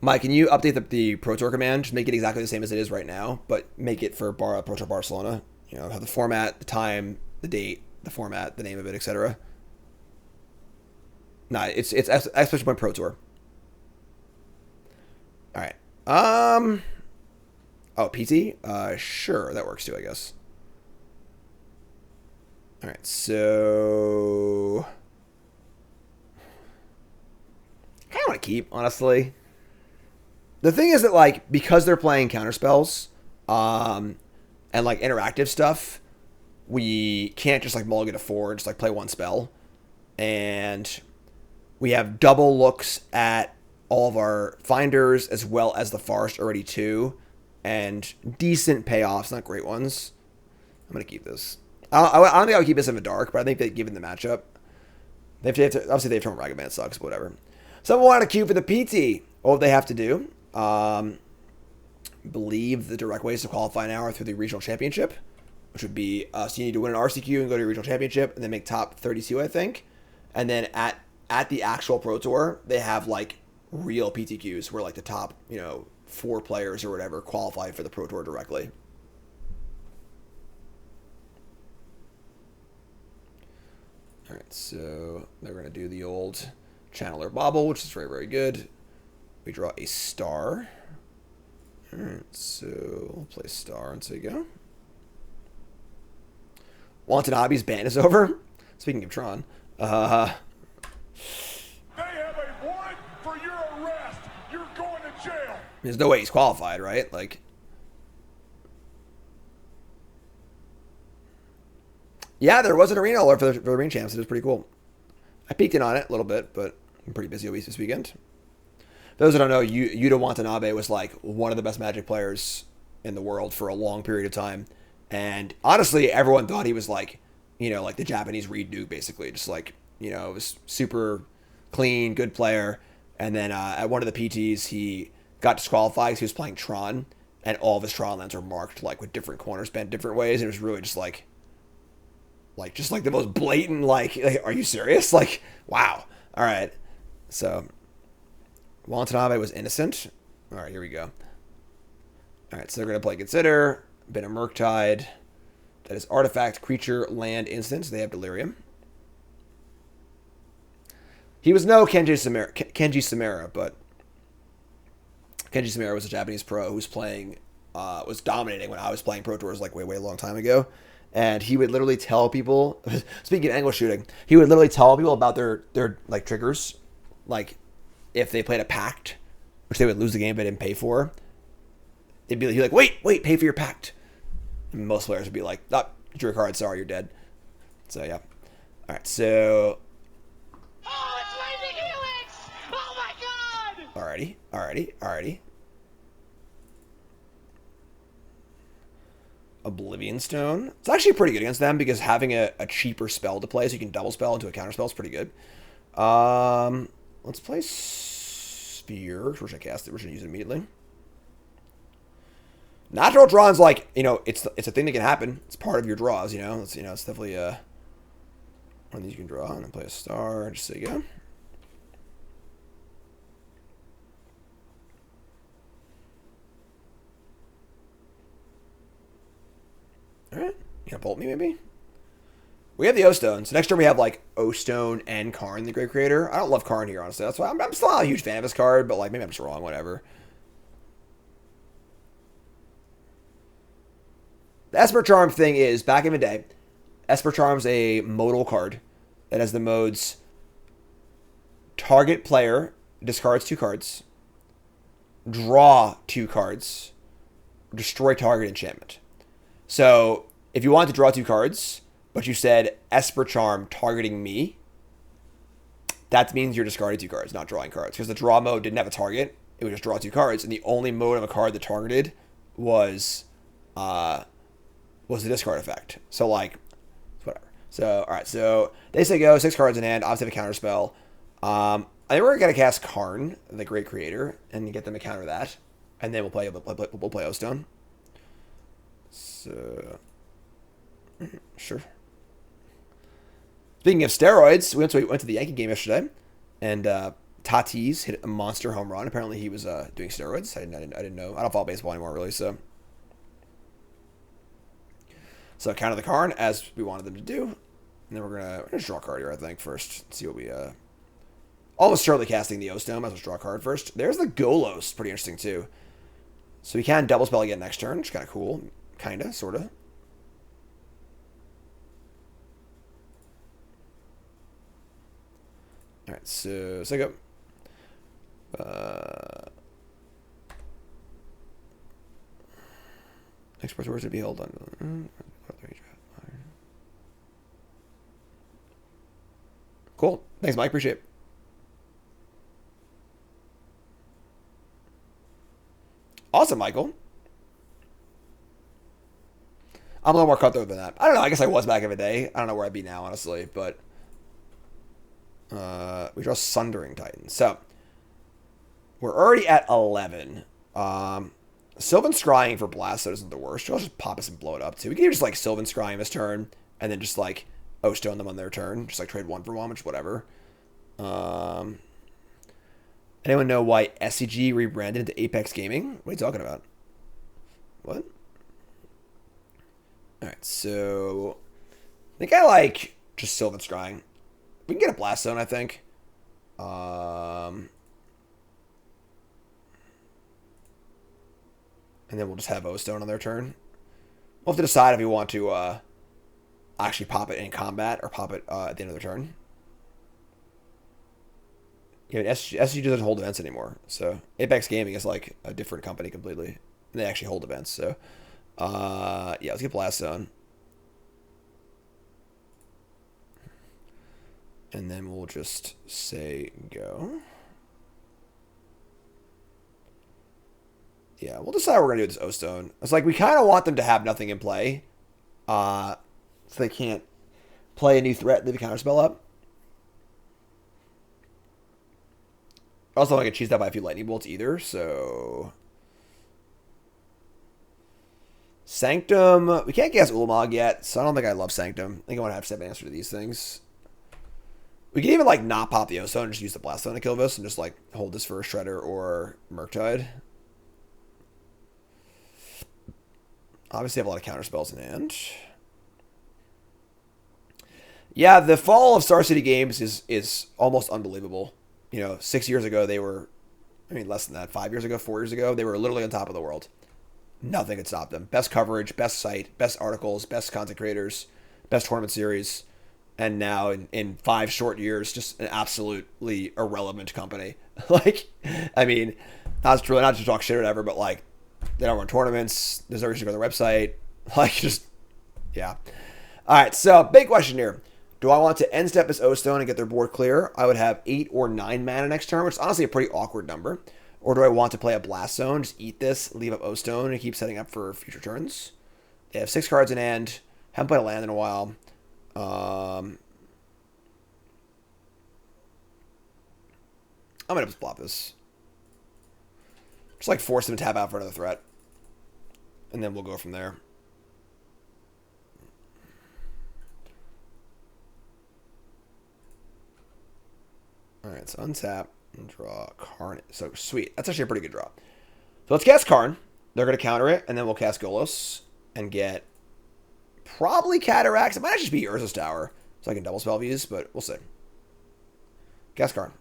Mike, can you update the Pro Tour command? Just make it exactly the same as it is right now, but make it for Pro Tour Barcelona. You know, have the format, the time, the date, the format, the name of it, etc. No, it's exclamation point Pro Tour. All right. Oh, PT? Sure, that works too, I guess. All right, so I kind of want to keep, honestly. The thing is that, like, because they're playing counterspells, and like interactive stuff, we can't just like mulligan a 4 and just like play one spell, and we have double looks at all of our finders as well as the forest already too, and decent payoffs, not great ones. I'm gonna keep this. I don't think I would keep this in the dark, but I think that given the matchup, they have to obviously they have Tron Ragavan sucks, but whatever. Someone wanted a queue for the PT. What would they have to do? Believe the direct ways to qualify now are through the regional championship, which would be so you need to win an RCQ and go to your regional championship and then make top 32, I think. And then at the actual Pro Tour, they have like real PTQs where like the top, 4 players or whatever qualify for the Pro Tour directly. All right, so they're going to do the old Channeler Bobble, which is very, very good. We draw a star. All right, so we'll play star and so you go. Wanted Hobby's ban is over. Speaking of Tron. They have a warrant for your arrest. You're going to jail. There's no way he's qualified, right? Like, yeah, there was an arena alert for the arena champs. It was pretty cool. I peeked in on it a little bit, but I'm pretty busy this weekend. Those that don't know, Yuta Watanabe was like one of the best Magic players in the world for a long period of time. And honestly, everyone thought he was like, you know, like the Japanese Reed Duke, basically. Just like, you know, it was super clean, good player. And then at one of the PTs, he got disqualified because he was playing Tron. And all of his Tron lands were marked like with different corners bent different ways. And it was really just like the most blatant, like, are you serious? Like, wow. All right. So Watanabe was innocent. All right, here we go. All right, so they're going to play Consider, been a Murktide. That is artifact, creature, land, instance. They have Delirium. He was no Kenji Samara, but Kenji Samara was a Japanese pro who was playing, was dominating when I was playing Pro Tours like way a long time ago. And he would literally tell people, speaking of angle shooting, he would literally tell people about their like triggers, like if they played a pact, which they would lose the game but didn't pay for. He'd be like, wait, pay for your pact. And most players would be like, oh, drew a card, sorry, you're dead. So yeah. All right, so. Oh, it's Lightning Helix! Oh my god! Alrighty. Oblivion Stone. It's actually pretty good against them because having a cheaper spell to play so you can double spell into a counter spell is pretty good. Let's play Sphere. We're going to cast it. We're going to use it immediately. Natural Draw's like, you know, it's a thing that can happen. It's part of your draws, you know. It's definitely one of these you can draw and then play a star. Just so you go. Alright. You gonna bolt me, maybe? We have the O-Stone. So next turn we have, like, O-Stone and Karn, the Great Creator. I don't love Karn here, honestly. That's why I'm still not a huge fan of this card, but, like, maybe I'm just wrong, whatever. The Esper Charm thing is, back in the day, Esper Charm's a modal card that has the modes target player discards 2 cards, draw 2 cards, destroy target enchantment. So, if you wanted to draw 2 cards, but you said Esper Charm targeting me, that means you're discarding 2 cards, not drawing cards. Because the draw mode didn't have a target, it would just draw 2 cards, and the only mode of a card that targeted was the discard effect. So, like, whatever. So, alright, so they say go, 6 cards in hand, obviously have a counter spell. I think we're going to cast Karn, the Great Creator, and get them to counter that. And then we'll play O-Stone. So, sure. Speaking of steroids, we went to the Yankee game yesterday, and Tatis hit a monster home run. Apparently, he was doing steroids. I didn't know. I don't follow baseball anymore, really. So counter the Karn as we wanted them to do, and then we're gonna draw a card here. I think first, see what we almost certainly casting the O-Stone. Let's draw a card first. There's the Golos, pretty interesting too. So we can double spell again next turn, which is kind of cool. Kinda, sorta. Alright, so go. Express words to be held on. Cool. Thanks, Mike. Appreciate it. Awesome, Michael. I'm a little more cutthroat than that. I don't know. I guess I was back in the day. I don't know where I'd be now, honestly. But we draw Sundering Titan. So we're already at 11. Sylvan Scrying for Blast isn't the worst. I'll just pop us and blow it up too. We can just like Sylvan Scrying this turn and then just like O-Stone them on their turn. Just like trade 1 for 1, which whatever. Anyone know why SCG rebranded into Apex Gaming? What are you talking about? What? Alright, so I think I like just Sylvan Scrying. We can get a Blast Zone, I think. And then we'll just have O-Stone on their turn. We'll have to decide if we want to actually pop it in combat or pop it at the end of the turn. Yeah, SG doesn't hold events anymore. So Apex Gaming is like a different company completely. And they actually hold events. So yeah, let's get Blast Zone. And then we'll just say go. Yeah, we'll decide what we're going to do with this O-Stone. It's like we kind of want them to have nothing in play. So they can't play a new threat and leave a counterspell up. I also don't want to get cheesed out by a few lightning bolts either, so... Sanctum. We can't guess Ulamog yet, so I don't think I love Sanctum. I think I want to have to have an answer to these things. We can even, like, not pop the O-Stone and just use the Blast Stone to kill this and just, like, hold this for a Shredder or Murktide. Obviously have a lot of counter spells in hand. Yeah, the fall of Star City Games is almost unbelievable. You know, 6 years ago they were, I mean less than that, 5 years ago, 4 years ago, they were literally on top of the world. Nothing could stop them. Best coverage, best site, best articles, best content creators, best tournament series. And now in 5 short years, just an absolutely irrelevant company. Like, I mean, not to talk shit or whatever, but like, they don't run tournaments. There's no reason to go to their website. Like, just, yeah. All right, so big question here. Do I want to end step this O-Stone and get their board clear? I would have 8 or 9 mana next turn, which is honestly a pretty awkward number. Or do I want to play a Blast Zone, just eat this, leave up O-Stone, and keep setting up for future turns? They have 6 cards in hand. Haven't played a land in a while. I'm going to just flop this. Just like force them to tap out for another threat. And then we'll go from there. Alright, so untap and draw Karn. So sweet. That's actually a pretty good draw. So let's cast Karn. They're going to counter it, and then we'll cast Golos and get probably Cataracts. It might actually be Urza's Tower, so I can double spell views, but we'll see. Cast Karn.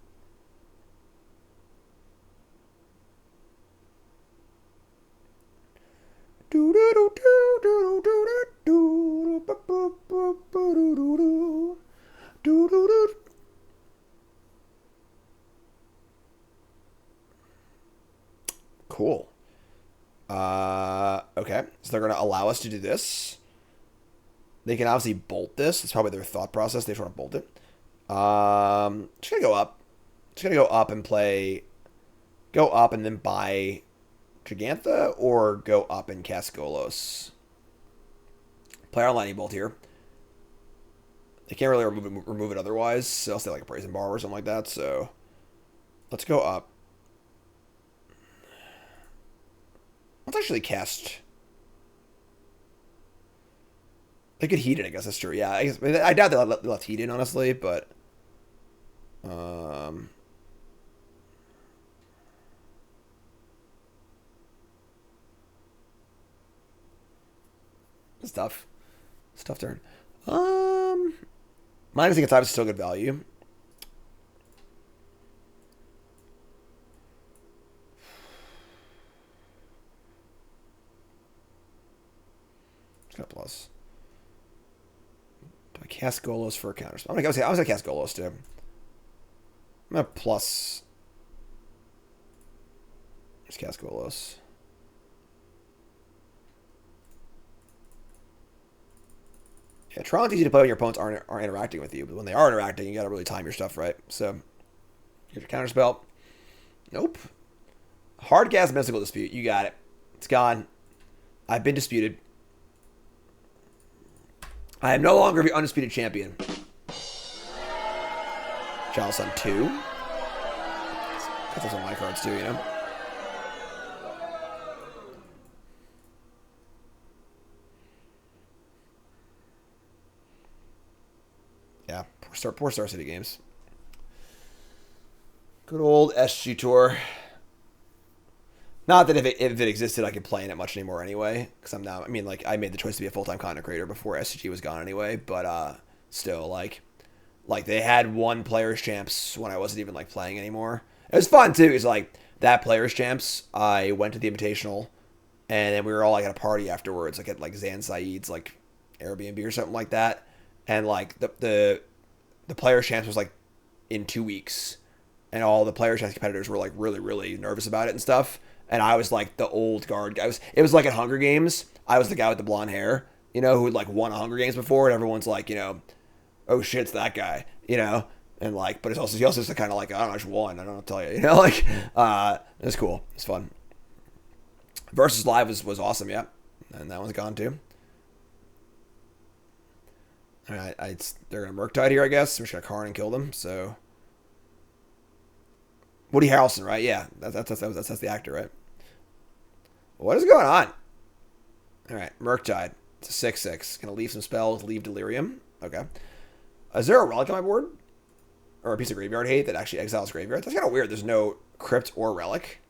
Cool. Okay, so they're going to allow us to do this. They can obviously bolt this. That's probably their thought process. They just want to bolt it. Just going to go up. Just going to go up and play... Go up and then buy Gigantha, or go up and cast Golos. Play our Lightning Bolt here. They can't really remove it otherwise, so I'll say like a Brazen Bar or something like that, so... Let's go up. Let's actually cast... They could heat it, I guess that's true. Yeah, I doubt they left heat in, honestly, but... It's tough. It's a tough turn. Minus against 5 is still good value. It's got plus. Do I cast Golos for a counter spell? I was gonna cast Golos too. I'm gonna plus. Just cast Golos. Yeah, Tron's easy to play when your opponents aren't interacting with you, but when they are interacting, you gotta really time your stuff right. So, here's your counterspell. Nope. Hard cast Mystical Dispute. You got it. It's gone. I've been disputed. I am no longer the undisputed champion. Chalice on 2. That's on my cards too, you know. Yeah, poor Star City Games. Good old SG Tour. Not that if it existed, I could play in it much anymore anyway. Because I'm now, I mean, like, I made the choice to be a full-time content creator before SG was gone anyway. But still, like they had one Players Champs when I wasn't even, like, playing anymore. It was fun, too. Because, like, that Players Champs, I went to the Invitational. And then we were all, like, at a party afterwards. Like, at, like, Zan Saeed's, like, Airbnb or something like that. And, like, the Players Champs was, like, in 2 weeks. And all the Players Champs competitors were, like, really, really nervous about it and stuff. And I was, like, the old guard guy. It was like at Hunger Games. I was the guy with the blonde hair, you know, who had, like, won a Hunger Games before. And everyone's like, you know, oh, shit, it's that guy, you know. And like, but it's also, he also just kind of like, I don't know, I just won. I don't know what to tell you. You know, like, it's cool. It's fun. Versus Live was awesome, yeah. And that one's gone too. All right, they're going to Murktide here, I guess. We're just going to Karn and kill them, so. Woody Harrelson, right? Yeah, that's the actor, right? What is going on? All right, Murktide. It's a 6/6. Going to leave some spells, leave Delirium. Okay. Is there a relic on my board? Or a piece of graveyard hate that actually exiles graveyard? That's kind of weird. There's no crypt or relic.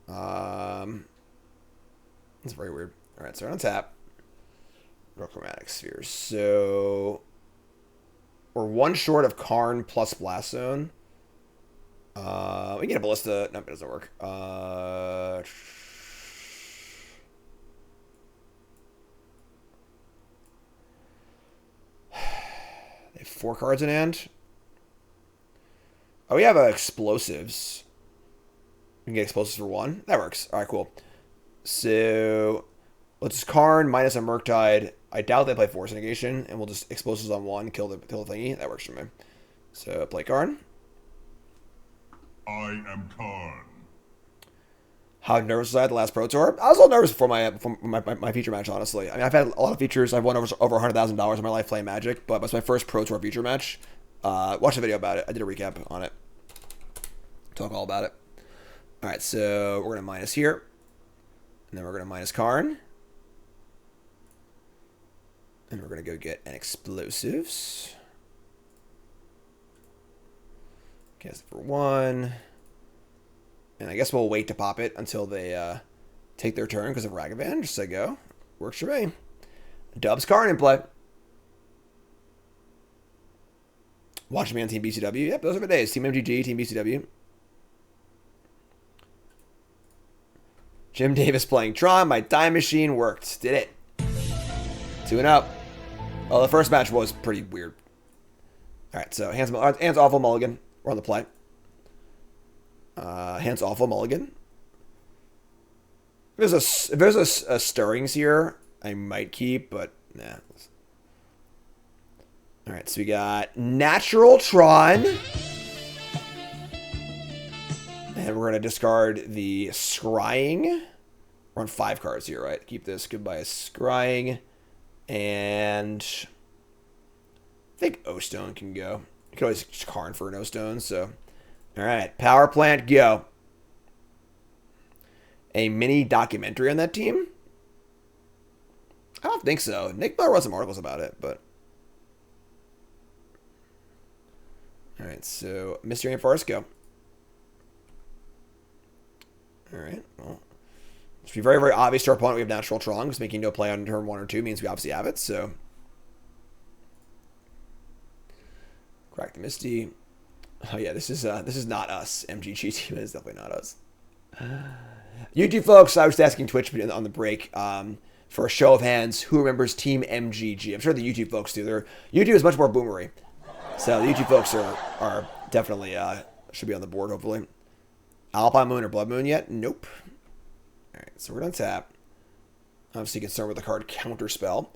That's very weird. All right, so we're on tap. No Chromatic Sphere. So we're one short of Karn plus Blast Zone. We can get a Ballista. No, it doesn't work. They have 4 cards in hand. Oh, we have explosives. We can get explosives for 1. That works. All right, cool. So let's just Karn minus a Murktide. I doubt they play Force Negation, and we'll just explosives on 1, kill the thingy. That works for me. So play Karn. I am Karn. How nervous was I at the last Pro Tour? I was a little nervous before my feature match, honestly. I mean, I've had a lot of features. I've won over $100,000 in my life playing Magic, but it was my first Pro Tour feature match. Watch a video about it. I did a recap on it. Talk all about it. All right, so we're going to minus here. And then we're going to minus Karn. And we're going to go get an explosives. Cast it for 1. And I guess we'll wait to pop it until they take their turn because of Ragavan. Just say go. Works for me. Dubs Karn in play. Watching me on Team BCW. Yep, those are my days. Team MTG, Team BCW. Jim Davis playing Tron. My Time Machine worked. Did it. 2-0. Well, the first match was pretty weird. All right, so hands awful mulligan. We're on the play. Hands awful mulligan. If there's a Stirrings here, I might keep, but nah. All right, so we got Natural Tron. And we're going to discard the Scrying. We're on 5 cards here, right? Keep this. Goodbye, Scrying. And I think O-Stone can go. You can always Karn for an O-Stone, so. All right, Power Plant, go. A mini documentary on that team? I don't think so. Nick Miller wrote some articles about it, but. All right, so Mystery and Forest, go. All right, well. It should be very, very obvious to our opponent we have Natural Tron, because making no play on turn 1 or 2 means we obviously have it, so. Crack the Misty. Oh yeah, this is not us. MGG team is definitely not us. YouTube folks, I was asking Twitch on the break for a show of hands who remembers Team MGG. I'm sure the YouTube folks do. YouTube is much more boomery, so the YouTube folks are definitely should be on the board hopefully. Alpine Moon or Blood Moon yet? Nope. All right, so we're gonna tap. Obviously concerned with the card Counterspell.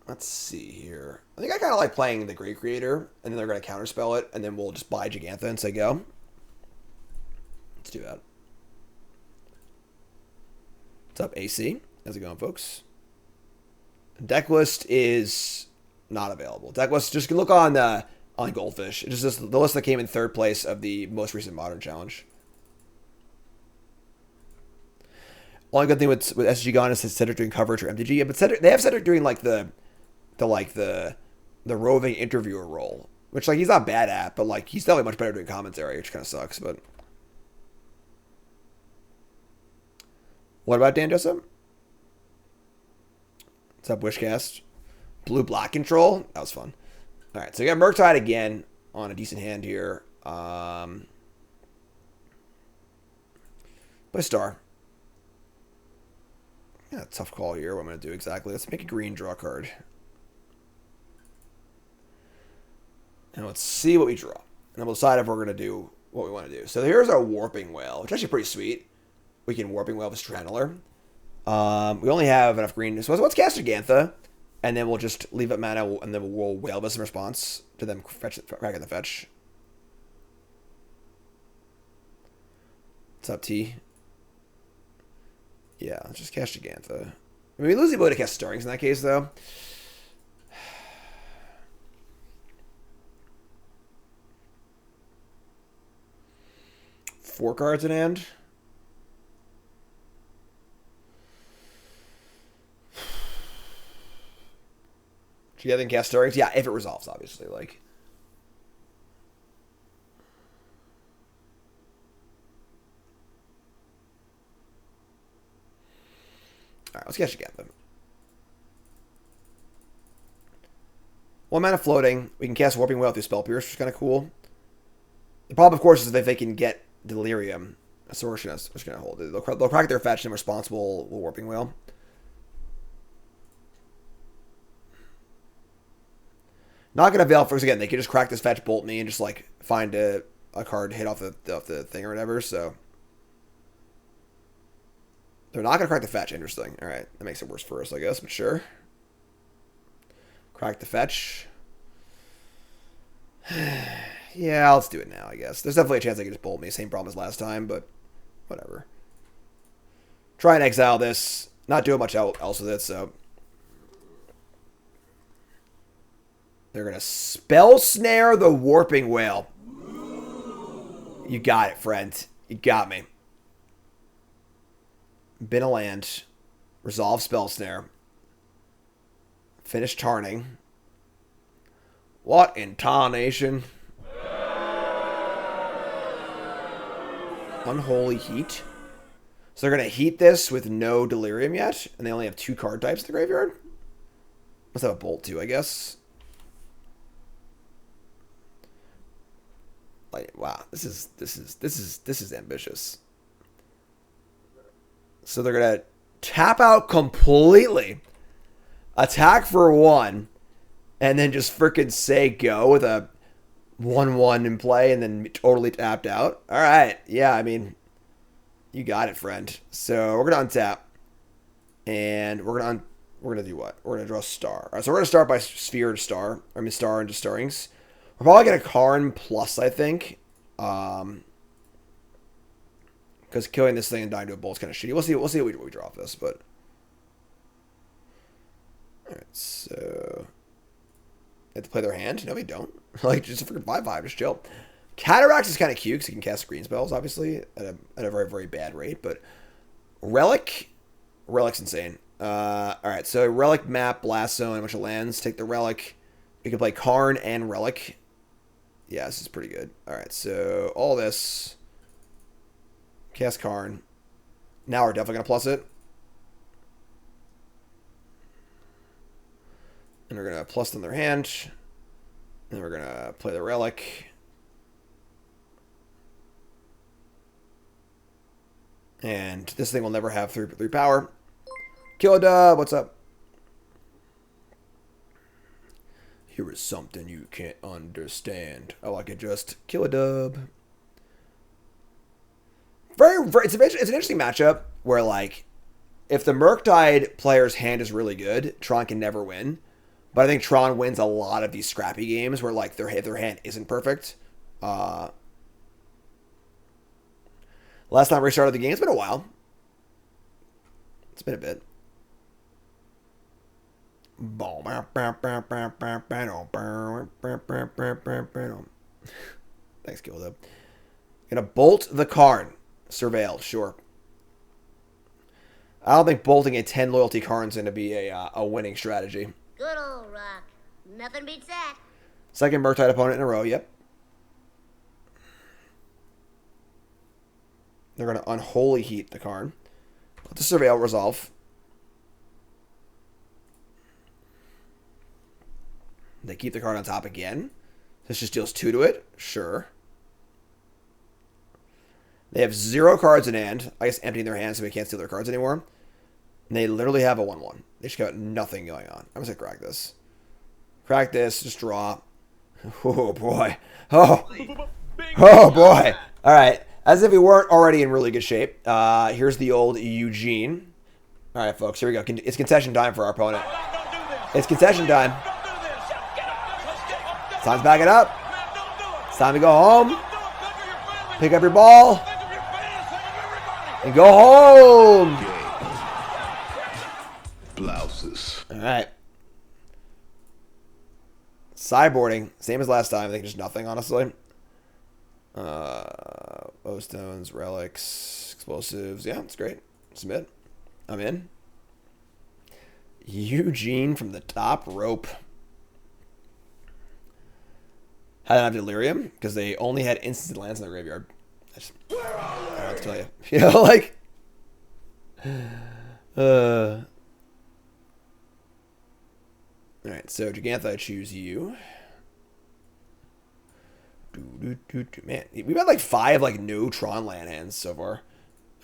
Let's see here. I think I kind of like playing the Great Creator, and then they're going to counterspell it, and then we'll just buy Gigantha and say go. Let's do that. What's up, AC? How's it going, folks? Deck list is not available. Deck list, just look on Goldfish. It's just the list that came in 3rd place of the most recent Modern Challenge. Only good thing with SG Gone is Cedric doing coverage or MTG. Yeah, but they have Cedric doing like the roving interviewer role, which like he's not bad at, but like he's definitely much better doing commentary, which kind of sucks. But what about Dan Jessup? What's up, Wishcast? Blue Black Control. That was fun. All right, so we got Murktide again on a decent hand here. Play Star. Yeah, tough call here. What I'm going to do exactly. Let's make a green, draw a card. And let's see what we draw. And then we'll decide if we're going to do what we want to do. So here's our Warping Wail, which is actually pretty sweet. We can Warping Wail with Straddler. We only have enough green. So let's cast Gigantha. and then we'll just leave up mana, and then we'll Wail this in response to them cracking the fetch. What's up, T? Yeah, let's just cast Gigantha. I mean, we lose the ability to cast Stirrings in that case, though. Four cards in hand. Do you have any cast Stirrings? Yeah, if it resolves, obviously. Like, all right, let's cast Gigantha. One mana floating. We can cast Warping Wail through Spell Pierce, which is kind of cool. The problem, of course, is that if they can get Delirium, so we're just gonna hold it. They'll crack their fetch and responsible will Warping Wail. Not gonna Veil First again. They can just crack this fetch, bolt me, and just like find a card hit off the thing or whatever. So they're not gonna crack the fetch. Interesting. All right, that makes it worse for us, I guess. But sure. Crack the fetch. Yeah, let's do it now, I guess. There's definitely a chance they can just bolt me. Same problem as last time, but whatever. Try and exile this. Not doing much else with it, so. They're going to Spell Snare the Warping Wail. You got it, friend. You got me. Bin a land. Resolve Spell Snare. Finish Tarning. What in tarnation? Unholy Heat. So they're going to heat this with no Delirium yet, and they only have 2 card types in the graveyard. Must have a Bolt too, I guess. Like, wow, this is ambitious. So they're going to tap out completely, attack for 1, and then just freaking say go with a 1/1 in play and then totally tapped out. All right. Yeah, I mean, you got it, friend. So we're going to untap. And we're going to do what? We're going to draw a star. All right, so we're going to start by Sphere to Star. I mean, Star into Stirrings. We're probably going to Karn plus, I think. Because killing this thing and dying to a bolt is kind of shitty. We'll see what we draw off this, but. Alright, so. They have to play their hand? No, they don't. Like, just a freaking 5/5, just chill. Cataracts is kind of cute because you can cast green spells, obviously, at a very, very bad rate, but. Relic's insane. Alright, so Relic map, Blast Zone, a bunch of lands. Take the Relic. You can play Karn and Relic. Yeah, this is pretty good. Alright, so all this. Cast Karn. Now we're definitely going to plus it. And we're going to plus them their hand. And we're going to play the Relic. And this thing will never have 3 power. Kilodub, what's up? Here is something you can't understand. Oh, I could just kill a dub. It's an interesting matchup where, like, if the Murktide player's hand is really good, Tron can never win. But I think Tron wins a lot of these scrappy games where, like, their hand isn't perfect. Last time we restarted the game, it's been a while. It's been a bit. Thanks, Gilda. Gonna bolt the Karn. Surveil, sure. I don't think bolting a 10 loyalty Karn's gonna be a winning strategy. Good old rock. Nothing beats that. Second Murktide opponent in a row, yep. They're gonna Unholy Heat the Karn. Let the Surveil resolve. They keep the card on top again. This just deals 2 to it. Sure. They have 0 cards in hand. I guess emptying their hands so we can't steal their cards anymore. And they literally have a 1/1. They just got nothing going on. I'm just going to crack this. Crack this. Just draw. Oh, boy. Oh. Oh, boy. All right. As if we weren't already in really good shape. Here's the old Eugene. All right, folks. Here we go. It's concession time for our opponent. It's concession time. It's time to back it up. It's time to go home. Pick up your ball. And go home. Blouses. All right. Sideboarding. Same as last time. I think just nothing, honestly. Stones, relics, explosives. Yeah, it's great. Submit. I'm in. Eugene from the top rope. Had to have Delirium because they only had instant lands in the graveyard. I don't know what to tell you. You know, like. Alright, so Gigantha, I choose you. Man, we've had like 5 like no Tron land hands so far.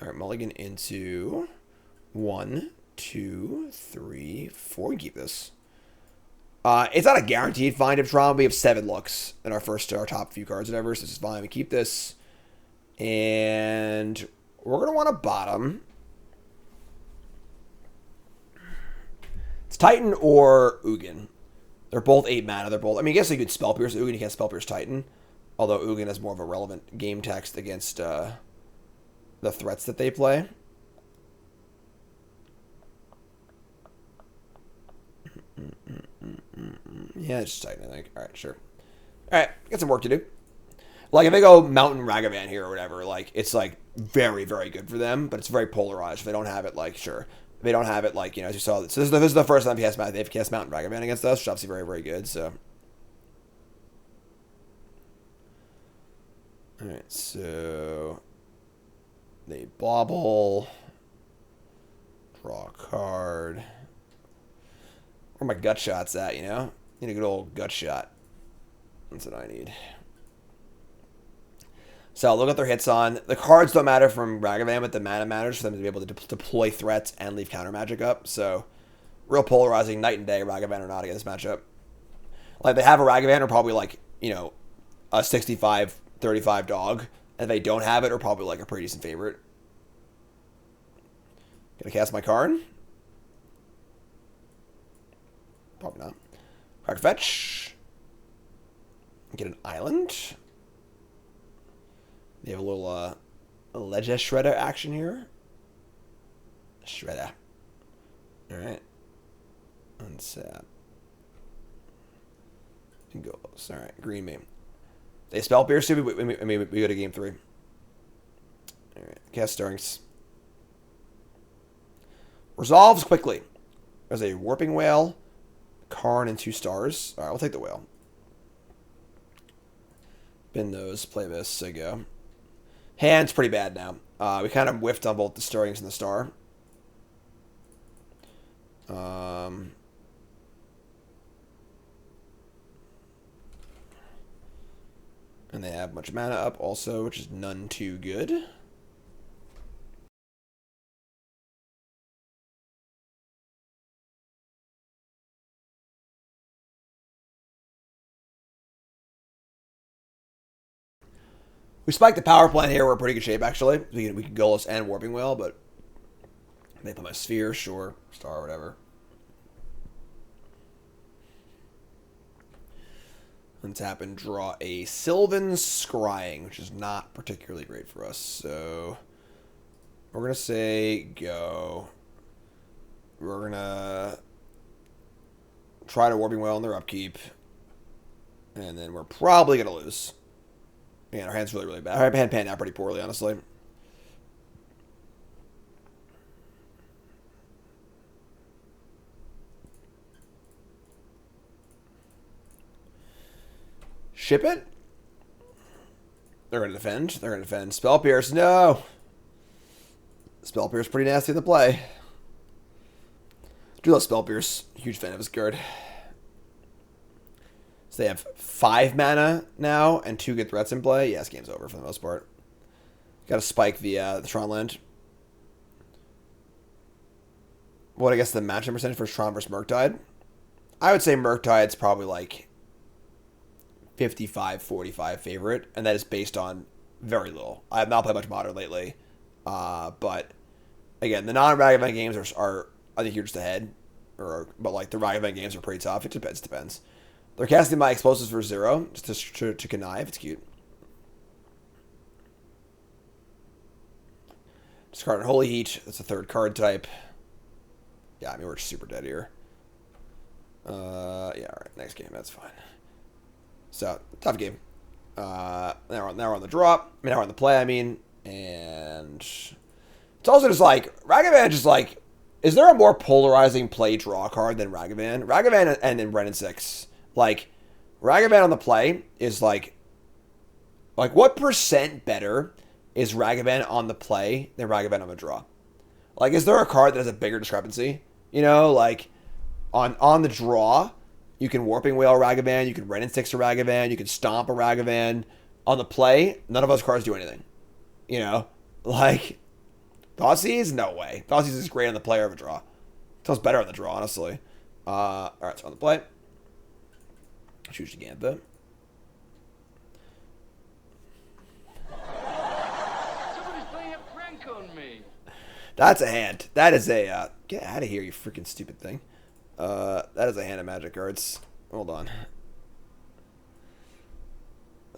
Alright, mulligan into 1, 2, 3, 4. Keep this. It's not a guaranteed find of Tron. We have 7 looks in our top few cards, whatever. So this is fine. We keep this, and we're gonna want to bottom. It's Titan or Ugin. They're both 8 mana. They're both. I mean, I guess you could Spell Pierce Ugin. You can't Spell Pierce Titan. Although Ugin has more of a relevant game text against the threats that they play. Yeah, it's just Titan, I think. Alright, sure. Alright, got some work to do. Like, if they go Mountain Ragavan here or whatever, like, it's, like, very, very good for them, but it's very polarized. If they don't have it, like, sure. If they don't have it, like, you know, as you saw. So this is the first time they've cast Mountain Ragavan against us, which is obviously very, very good, so. Alright, so. They bobble. Draw a card. Where my gut shot's at, you know? Need a good old gut shot. That's what I need. So I'll look at their hits on. The cards don't matter from Ragavan, but the mana matters for them to be able to deploy threats and leave counter magic up. So real polarizing night and day, Ragavan or not against this matchup. Like, they have a Ragavan or probably like, you know, a 65-35 dog. And if they don't have it, or probably like a pretty decent favorite. Gonna cast my Karn. Probably not. Card fetch. Get an island. They have a little Ledger Shredder action here. Shredder. Alright. Unsap. And Golos. Alright, green me. They spell Pierce too. We go to game 3. Alright, cast Stirrings. Resolves quickly. There's a Warping Wail, Karn, and 2 stars. Alright, we'll take the Whale. Bin those, play this, so go. Hand's pretty bad now. We kind of whiffed on both the Stirrings and the Star. And they have a bunch of mana up also, which is none too good. We spiked the power plant here. We're in pretty good shape, actually. We can Golos and Warping Wail, but they put my Sphere, sure. Star, whatever. Untap and draw a Sylvan Scrying, which is not particularly great for us. So we're going to say go. We're going to try to Warping Wail on their upkeep. And then we're probably going to lose. Man, our hand's really, really bad. Our hand panned out pretty poorly, honestly. Ship it? They're going to defend. They're going to defend. Spell Pierce, no! Spell Pierce pretty nasty in the play. Do love Spell Pierce. Huge fan of this card. So they have 5 mana now and 2 good threats in play. Yeah, this game's over for the most part. Got to spike the Tron land. What, I guess the matchup percentage for Tron versus Murktide? I would say Murktide's probably like 55-45 favorite, and that is based on very little. I have not played much Modern lately, but again, the non-Ragavan games are I think you're just ahead. but like the Ragavan games are pretty tough. It depends. They're casting my explosives for 0 just to connive. It's cute. Discard Holy Heat. That's a 3rd card type. Yeah, I mean, we're super dead here. Yeah, alright. Next game. That's fine. So, tough game. Now we're on the drop. I mean, now we're on the play, I mean. And it's also just like, Ragavan just like, is there a more polarizing play draw card than Ragavan? Ragavan and then Ren and 6. Like, Ragavan on the play is like what % better is Ragavan on the play than Ragavan on the draw? Like, is there a card that has a bigger discrepancy? You know, like, on the draw, you can Warping Wail Ragavan, you can Ren and 6 a Ragavan, you can Stomp a Ragavan. On the play, none of those cards do anything. You know? Like, Thoughtseize? No way. Thoughtseize is great on the play over draw. Sounds better on the draw, honestly. Alright, so on the play. Choose the Gambit. Somebody's playing a prank on me. That's a hand. That is a, get out of here, you freaking stupid thing. That is a hand of magic cards. Hold on.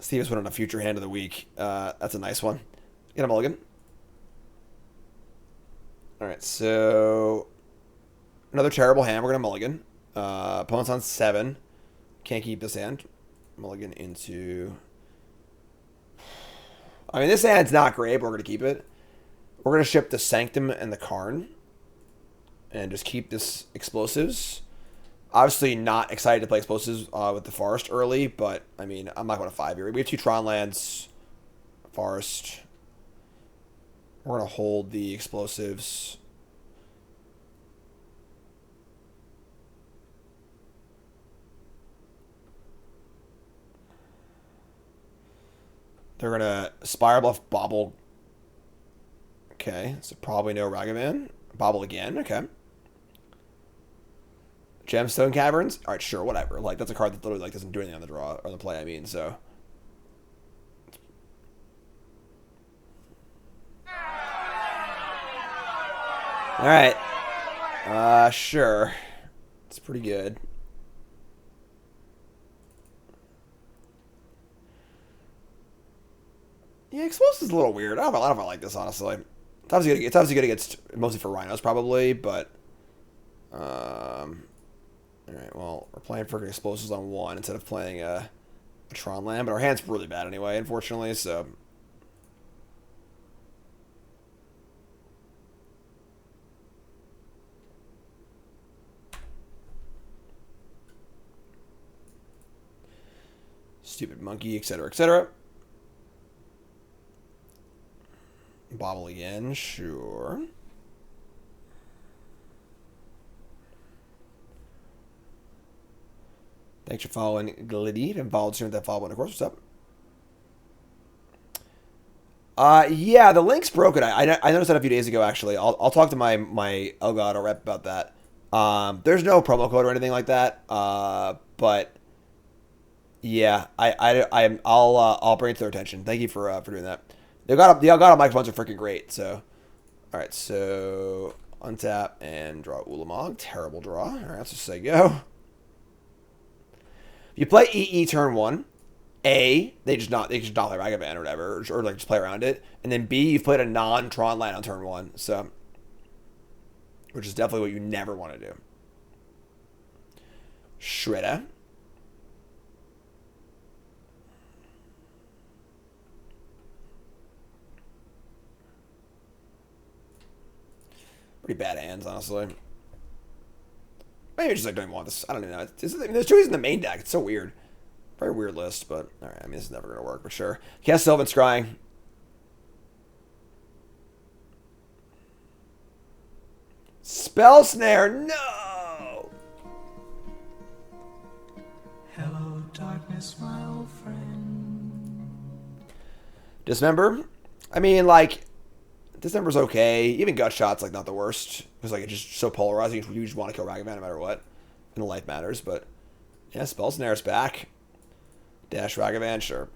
Steve has put on a future hand of the week. That's a nice one. Get a mulligan. Alright, so another terrible hand. We're going to mulligan. Opponent's on 7. Can't keep this hand. Mulligan into... I mean, this hand's not great, but we're going to keep it. We're going to ship the Sanctum and the Karn. And just keep this explosives. Obviously not excited to play explosives with the Forest early, but, I mean, I'm not going to 5 here. We have 2 Tron lands. Forest. We're going to hold the explosives. They're going to Spire Bluff Bobble. Okay, so probably no Ragavan. Bobble again, okay. Gemstone Caverns? Alright, sure, whatever. Like, that's a card that literally like doesn't do anything on the draw, or the play, I mean, so. Alright. Sure. It's pretty good. Yeah, Explosive is a little weird. I don't know if I like this, honestly. It's obviously good against, mostly for Rhinos, probably, but... Alright, well, we're playing freaking Explosives on 1 instead of playing a Tron land, but our hand's really bad anyway, unfortunately, so... Stupid monkey, etc., etc. Bobble again, sure. Thanks for following Gliddy and followed soon that follow button, of course. What's up? Yeah, the link's broken. I noticed that a few days ago, actually. I'll talk to my Elgato rep about that. There's no promo code or anything like that. But yeah, I'll bring it to their attention. Thank you for doing that. The Elgato microphones are freaking great. So, all right, so untap and draw Ulamog. Terrible draw. All right, let's just say go. If you play EE turn 1, A, they just not play Ragavan or whatever, or like just play around it, and then B, you've played a non-Tron land on turn 1, so, which is definitely what you never want to do. Shredder. Pretty bad hands, honestly. Maybe I just like don't even want this. I don't even know. There's 2 in the main deck. It's so weird. Very weird list, but alright, I mean, this is never going to work for sure. Cast Sylvan Scrying. Spell Snare, no! Hello, darkness, my old friend. Dismember? I mean, like, Dismember's okay. Even Gut Shot's, like, not the worst. Because, like, it's just so polarizing. You just want to kill Ragavan no matter what. And the life matters, but... Yeah, Spell Snare's back. Dash Ragavan, sure.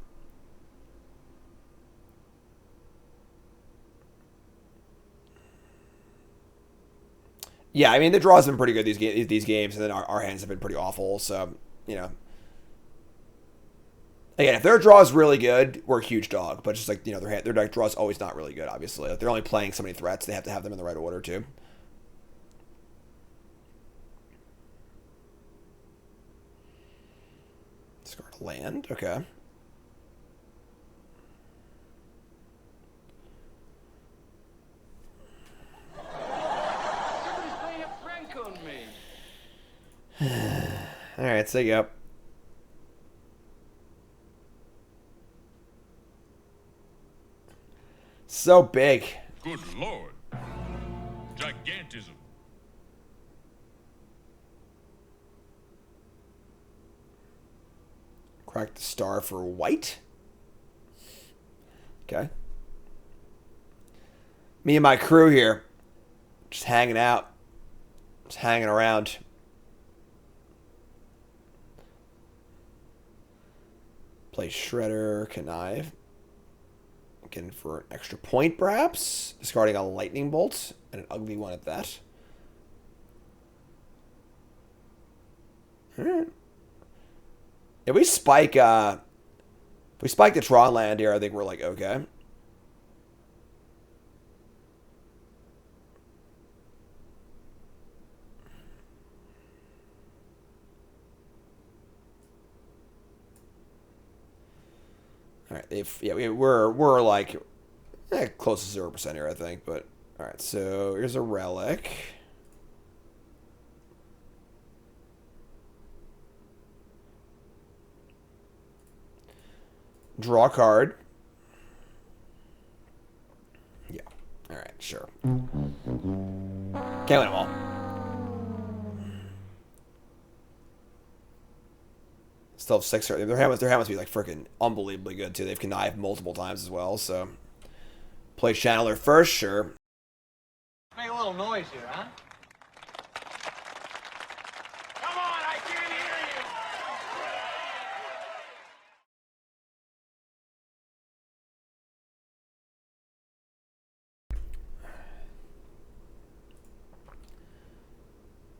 Yeah, I mean, the draws have been pretty good these games, and then our hands have been pretty awful. So, you know, again, if their draw is really good, we're a huge dog. But just like, you know, their deck draw is always not really good. Obviously, like, they're only playing so many threats; they have to have them in the right order too. Discard a land. Okay. Somebody's playing a prank on me. All right, so you go. So big. Good lord. Gigantism. Crack the star for white. Okay. Me and my crew here. Just hanging out. Just hanging around. Play Shredder, Connive. Looking for an extra point, perhaps. Discarding a Lightning Bolt, and an ugly one at that. Alright. If we spike the Tron land here, I think we're like, okay. All right, we're like close to 0% here, I think. But all right, so here's a relic. Draw a card. Yeah. All right, sure. Can't win them all. Still have 6. Their hand must be like freaking unbelievably good too. They've connived multiple times as well. So play Channeler first, sure. Make a little noise here, huh? Come on, I can't hear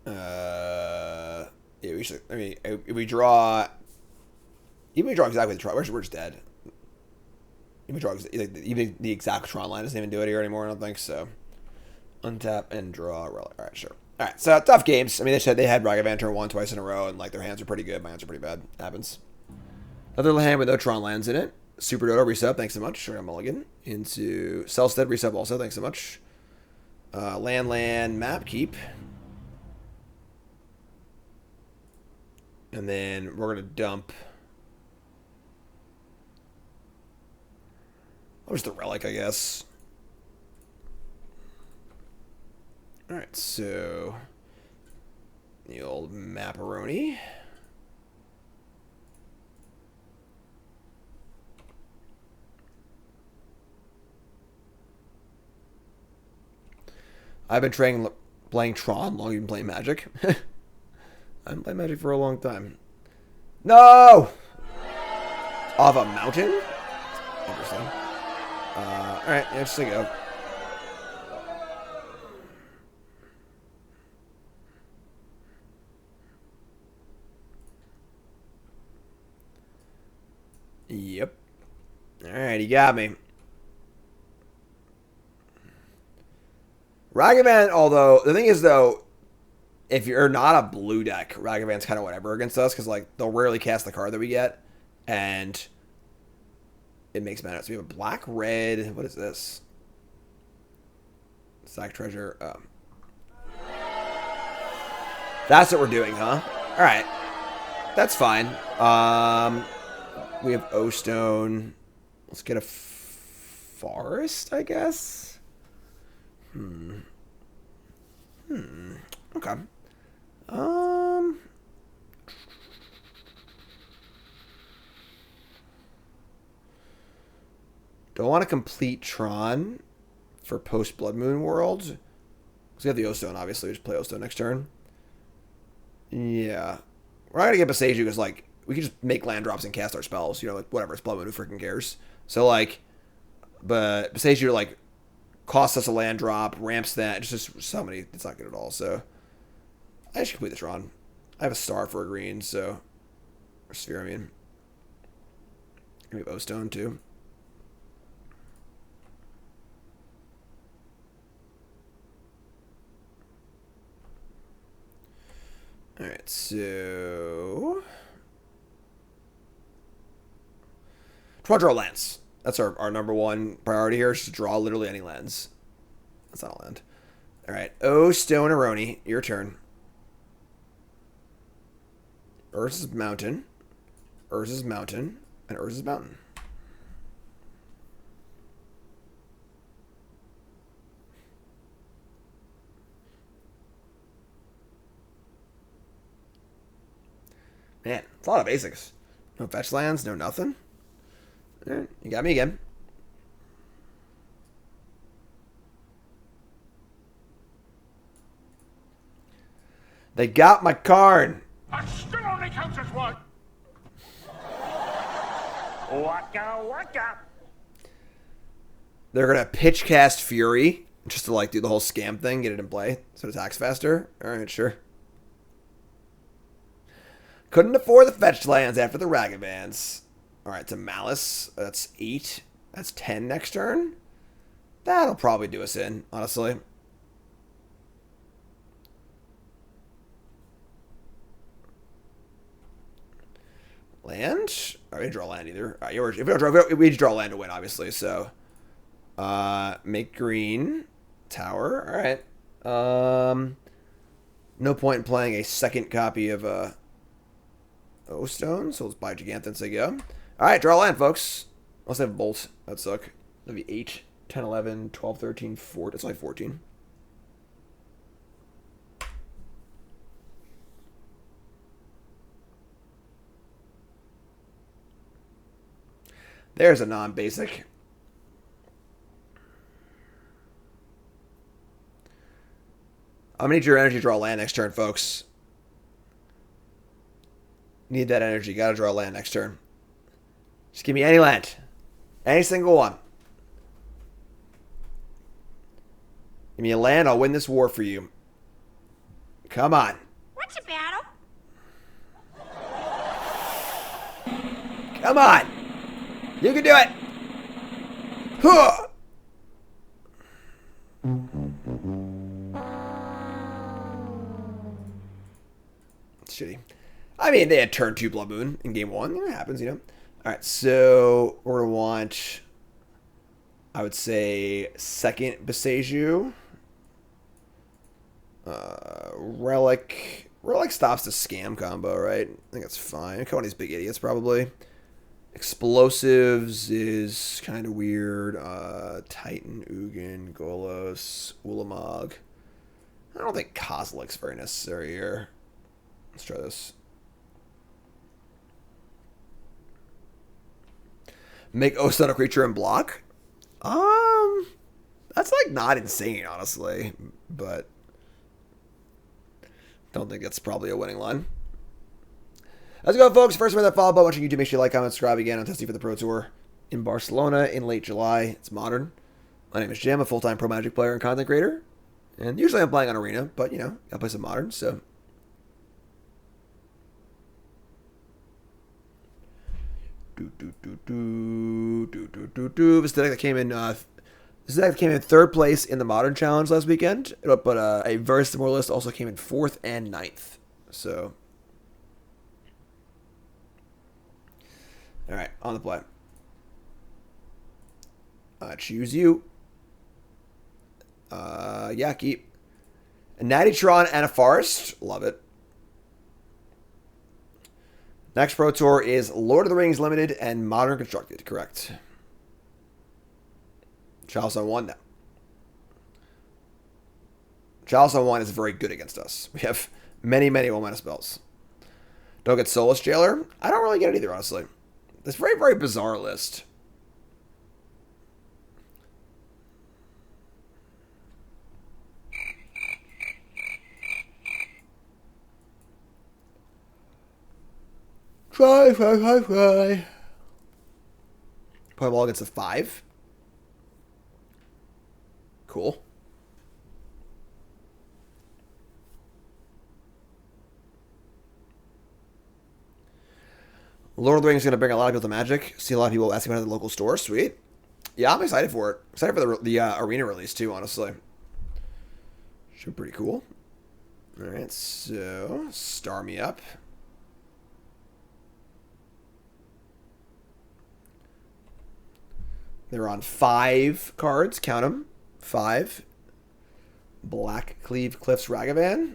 you. Yeah, we should. I mean, if we draw. Even if we draw exactly the Tron, we're just dead. Even the exact Tron line doesn't even do it here anymore, I don't think, so. Untap and draw a relic. Alright, sure. Alright, so tough games. I mean, they had Ragavan turn 1 twice in a row, and like their hands are pretty good. My hands are pretty bad. Happens. Another hand with no Tron lands in it. Super Dodo, resub, thanks so much. Sure, Mulligan. Into Selstead, resub also, thanks so much. Land, map, keep. And then we're going to dump... Where's the relic, I guess? Alright, so... The old Maparoni. I've been playing Tron long you've been playing Magic. I've been playing Magic for a long time. No! Off a mountain? Interesting. Alright, yeah, just to go. Yep. Alright, you got me. Ragavan, although, the thing is, though, if you're not a blue deck, Ragavan's kind of whatever against us, because, like, they'll rarely cast the card that we get, and it makes mana. So we have a black, red, what is this? Sack treasure. That's what we're doing, huh? Alright. That's fine. We have O-Stone. Let's get a forest, I guess. Okay. Don't want to complete Tron for post Blood Moon World. Because we have the O-Stone, obviously. We just play O-Stone next turn. Yeah. We're not going to get Boseiju because, like, we can just make land drops and cast our spells. You know, like, whatever. It's Blood Moon. Who freaking cares? So, like, but Boseiju, like, Costs us a land drop, ramps that. It's just so many. It's not good at all. So I should complete the Tron. I have a star for a green, so or sphere. I mean, we have O Stone too. All right, so draw lands. That's our number one priority here, is to draw literally any lands. That's not a land. All right, O Stone Aroni, your turn. Urza's Mountain, Urza's Mountain, and Urza's Mountain. Man, it's a lot of basics. No fetch lands, no nothing. All right, you got me again. They got my Karn. A still only counts as one. Waka waka. They're gonna pitch cast Fury just to like do the whole scam thing, get it in play so it attacks faster. All right, sure. Couldn't afford the fetched lands after the Ragavans. All right, to Malice. That's 8. That's 10 next turn. That'll probably do us in, honestly. Land? I didn't draw land either. All right, if we draw land to win, obviously. So, make green tower. All right. No point in playing a second copy of O Stone, so let's buy Giganthans again. All right, draw land, folks. Let's have Bolt. That'd suck. That'd be 8, 10, 11, 12, 13, 14. It's only 14. There's a non-basic. I'm going to need your energy to draw land next turn, folks. Need that energy. Got to draw land next turn. Just give me any land. Any single one. Give me a land. I'll win this war for you. Come on. What's a battle? Come on. You can do it. Huh. It's shitty. I mean, they had turn 2 Blood Moon in game 1. It happens, you know. All right, so we're going to want, I would say, second Boseiju. Relic stops the scam combo, right? I think that's fine. Come on, these big idiots, probably. Explosives is kind of weird. Titan, Ugin, Golos, Ulamog. I don't think Kozilek's very necessary here. Let's try this. Make O-Stone a creature and block? That's like not insane, honestly. But don't think that's probably a winning line. Let's go, folks. First, remember that follow button. Watching YouTube, make sure you like, comment, subscribe again. I'm testing for the Pro Tour in Barcelona in late July. It's modern. My name is Jim, a full-time pro Magic player and content creator. And usually I'm playing on Arena, but, you know, gotta play some modern, so. This deck that came in third place in the Modern Challenge last weekend, but a very similar list also came in 4th and 9th. So, all right, on the play. Choose you. Yeah, keep. A Natty Tron and a Forest. Love it. Next Pro Tour is Lord of the Rings Limited and Modern Constructed. Correct. Chalice on 1 now. Chalice on 1 is very good against us. We have many 1-mana spells. Don't get Soulless Jailer. I don't really get it either, honestly. It's a very bizarre list. Try. Play ball against a 5. Cool. Lord of the Rings is going to bring a lot of people to Magic. See a lot of people asking about it at the local store. Sweet. Yeah, I'm excited for it. Excited for the arena release too, honestly. Should be pretty cool. Alright, so star me up. They're on 5 cards. Count them. 5. Black Cleave Cliffs Ragavan.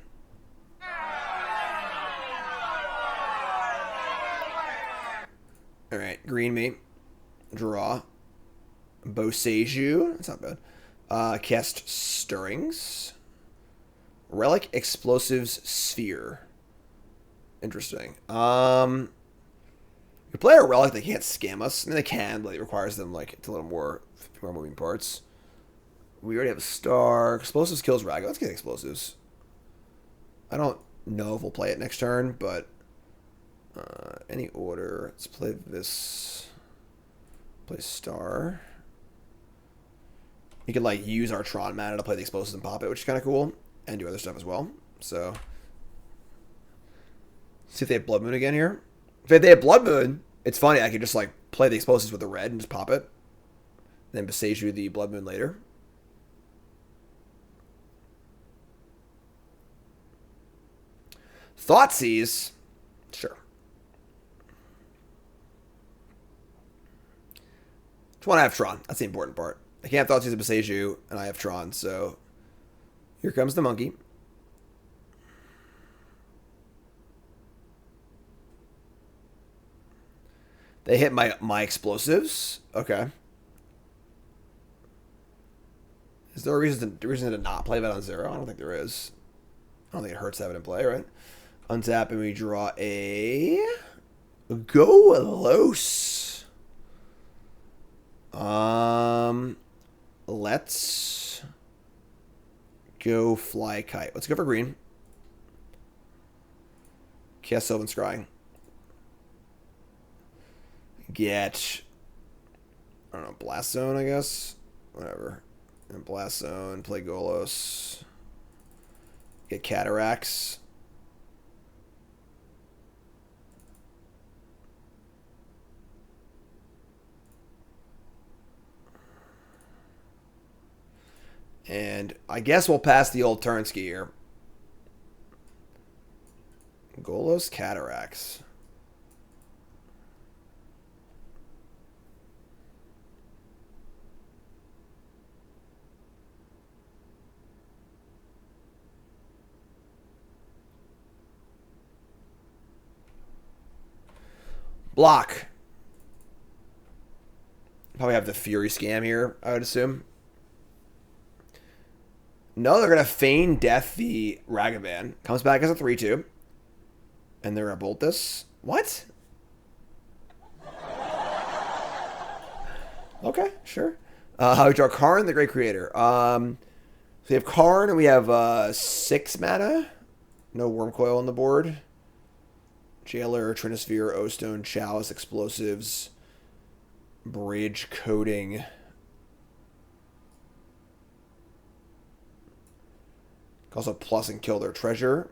Alright, green me. Draw. Boseiju. That's not bad. Cast Stirrings. Relic Explosives Sphere. Interesting. You play a Relic, they can't scam us. I mean, they can, but it requires them, like, it's a little more moving parts. We already have a star. Explosives kills Rago. Let's get Explosives. I don't know if we'll play it next turn, but any order. Let's play this. Play Star. You could, like, use our Tron mana to play the Explosives and pop it, which is kind of cool. And do other stuff as well. So, see if they have Blood Moon again here. If they have Blood Moon, it's funny. I could just, like, play the Explosives with the red and just pop it. Then Boseiju the Blood Moon later. Thoughtseize. Sure. Just want to have Tron. That's the important part. I can't have Thoughtseize and Boseiju, and I have Tron, so here comes the monkey. They hit my explosives. Okay. Is there a reason to not play that on 0? I don't think there is. I don't think it hurts to have it in play, right? Untap and we draw a Golos. Let's go Fly Kite. Let's go for green. Cast Sylvan Scrying. Get, I don't know, Blast Zone, I guess? Whatever. And Blast Zone, play Golos. Get Cataracts. And I guess we'll pass the old turn ski here. Golos Cataracts. Block. Probably have the Fury Scam here, I would assume. No, they're going to feign death the Ragavan. Comes back as a 3-2. And they're going to bolt this. What? Okay, sure. We draw Karn, the Great Creator. So we have Karn, and we have 6 mana. No Wurmcoil on the board. Jailer, Trinisphere, O-Stone, Chalice, Explosives, Bridge, Coding. Also plus and kill their treasure.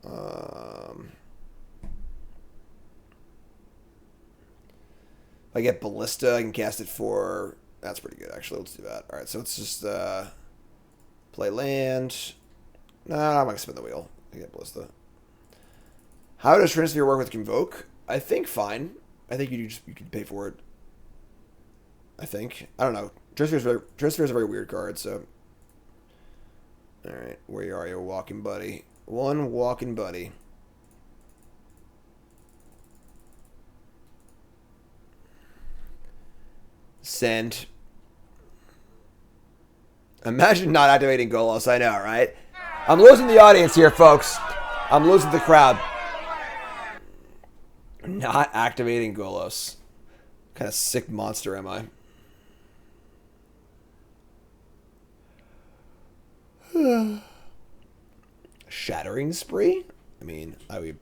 If I get Ballista, I can cast it for... That's pretty good, actually. Let's do that. Alright, so let's just play land. Nah, I'm going to spin the wheel. I get Ballista. How does Trinisphere work with Convoke? I think fine. I think you can pay for it. I think. I don't know. Trinisphere is a very weird card, so... Alright, where are you, walking buddy? One walking buddy. Send. Imagine not activating Golos, I know, right? I'm losing the audience here, folks. I'm losing the crowd. Not activating Golos. What kind of sick monster am I? Shattering Spree? I mean, we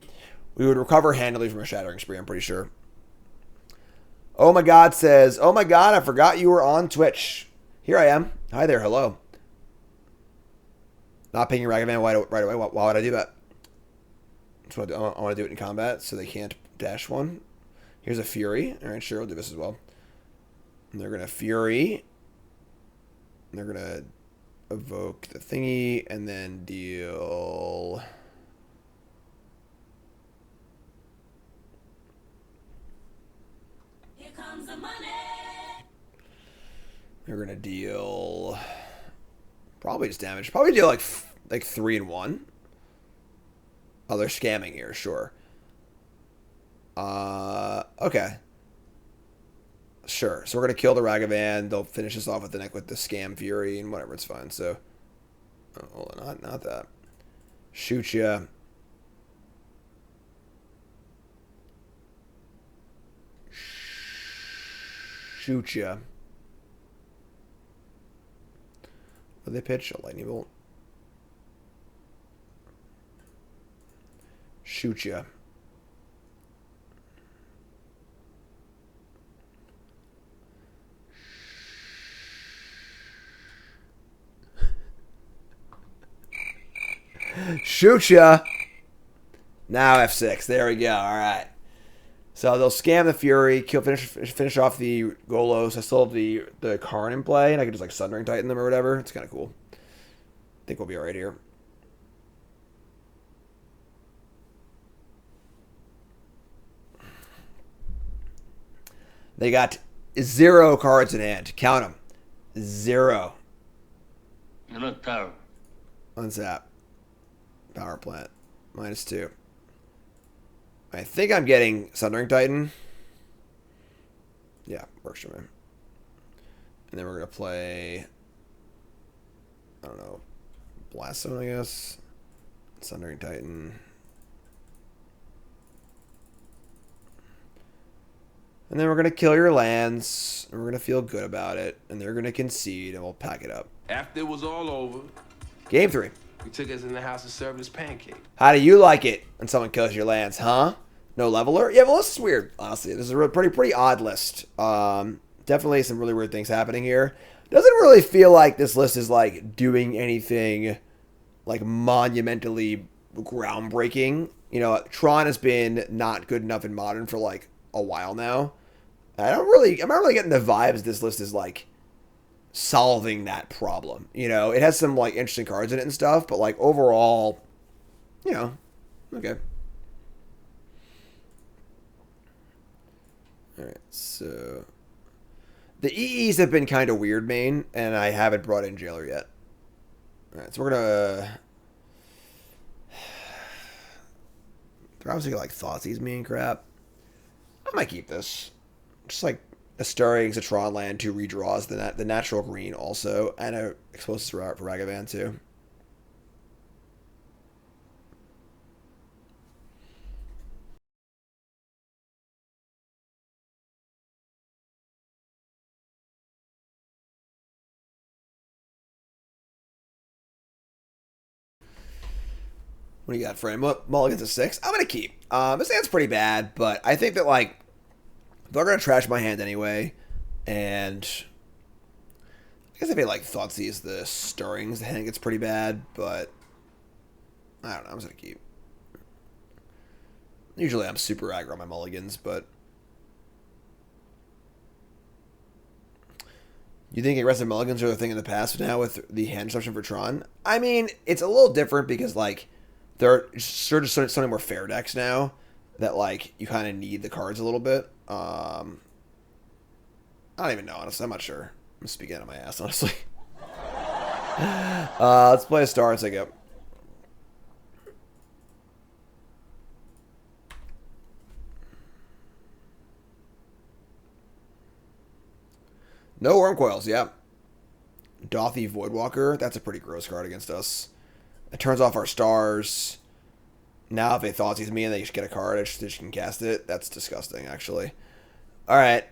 would recover handily from a Shattering Spree, I'm pretty sure. Oh my God says, oh my God, I forgot you were on Twitch. Here I am. Hi there. Hello. Not picking Ragavan right away. Why would I do that? I want to do it in combat so they can't dash one. Here's a Fury. All right, sure, we'll do this as well. And they're going to Fury. And they're going to evoke the thingy and then deal... Here comes the money. They're going to deal... Probably just damage. Probably deal like 3 and 1. Oh, they're scamming here, sure. Okay. Sure. So we're gonna kill the Ragavan. They'll finish us off with the Scam Fury and whatever. It's fine. So, oh, not that. Shoot ya. Shoot ya. What did they pitch? A lightning bolt. Shoot ya. Shoot ya. Now F6. There we go. All right. So they'll scam the Fury, finish off the Golos. I still have the Karn in play, and I can just like Sundering Titan them or whatever. It's kind of cool. I think we'll be all right here. They got 0 cards in hand. Count them. 0. You look terrible. Unsap. Power plant. -2. I think I'm getting Sundering Titan. Yeah, works for me. And then we're going to play... I don't know. Blast Zone, I guess. Sundering Titan. And then we're going to kill your lands, and we're going to feel good about it, and they're going to concede, and we'll pack it up. After it was all over, Game 3. he took us in the house and served us pancake. How do you like it when someone kills your lands, huh? No leveler? Yeah, well, this is weird, honestly. This is a pretty odd list. Definitely some really weird things happening here. Doesn't really feel like this list is, like, doing anything, like, monumentally groundbreaking. You know, Tron has been not good enough in Modern for, like, a while now. I'm not really getting the vibes this list is like solving that problem. You know, it has some like interesting cards in it and stuff, but like overall, you know, okay. All right, so the EEs have been kind of weird, main, and I haven't brought in Jailer yet. All right, so we're gonna. They're obviously like Thoughtseize me and crap. I might keep this. Just like a Stirring Tron land, 2 redraws, the natural green also, and a Explosive for Ragavan too. What do you got, Frame? Mulligan's a 6. I'm going to keep. This hand's pretty bad, but I think that, like, they're going to trash my hand anyway. And I guess if they, like, Thoughtseize the Stirrings, the hand gets pretty bad, but I don't know. I'm just going to keep. Usually I'm super aggro on my mulligans, but you think aggressive mulligans are the thing in the past now with the hand disruption for Tron? I mean, it's a little different because, like, they're sort of something more fair decks now that, like, you kind of need the cards a little bit. I don't even know, honestly. I'm not sure. I'm speaking out of my ass, honestly. Let's play a star and take up. No Wurmcoils, yeah. Dothy Voidwalker, that's a pretty gross card against us. It turns off our stars. Now if they Thoughtseize me and they just get a card, I just can cast it. That's disgusting, actually. Alright,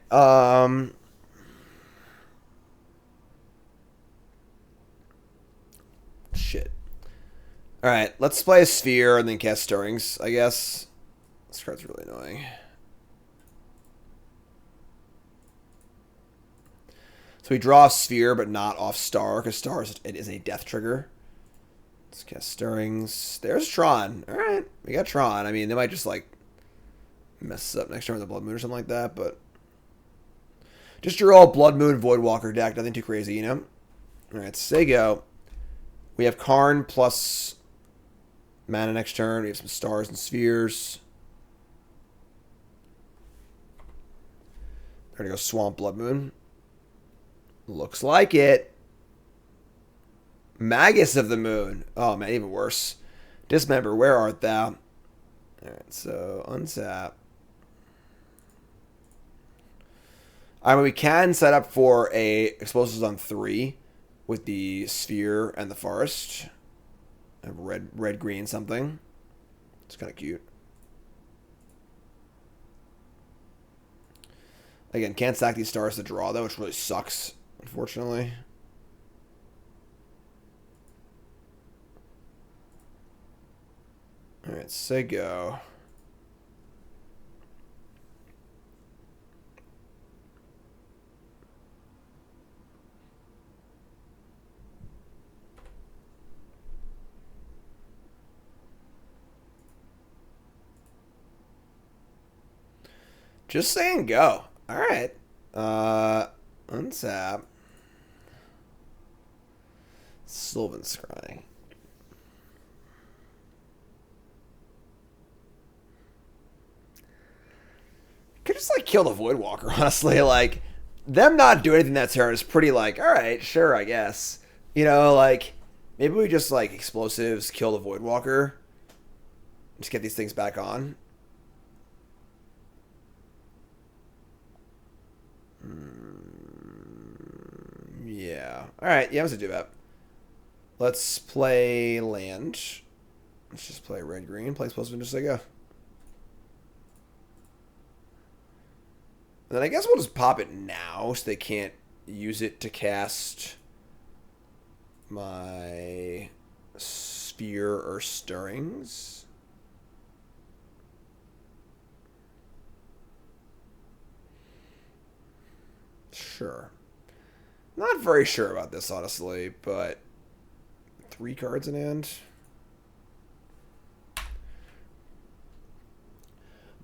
shit. Alright, let's play a Sphere and then cast Stirrings, I guess. This card's really annoying. So we draw off Sphere, but not off Star, because Star is a death trigger. Let's cast Stirrings. There's Tron. All right, we got Tron. I mean, they might just like mess us up next turn with the Blood Moon or something like that, but just your old Blood Moon Voidwalker deck. Nothing too crazy, you know. All right, say go. We have Karn plus mana next turn. We have some Stars and Spheres. We're gonna go Swamp Blood Moon. Looks like it. Magus of the Moon. Oh, man, even worse. Dismember, where art thou? Alright, so untap. I mean, we can set up for a explosives on 3 with the Sphere and the Forest. Red, green, something. It's kind of cute. Again, can't stack these stars to draw, though, which really sucks, unfortunately. Alright, say go. Just saying go. Alright. Untap. Sylvan Scrying. Could just like kill the Voidwalker, honestly. Like, them not doing anything that turn is pretty like, alright, sure, I guess. You know, like, maybe we just like explosives, kill the Voidwalker. Just get these things back on. Yeah. Alright, yeah, let's do that. Let's play land. Let's just play red-green. Play explosive and just say go. And then I guess we'll just pop it now so they can't use it to cast my Sphere or Stirrings. Sure. Not very sure about this, honestly, but 3 cards in hand.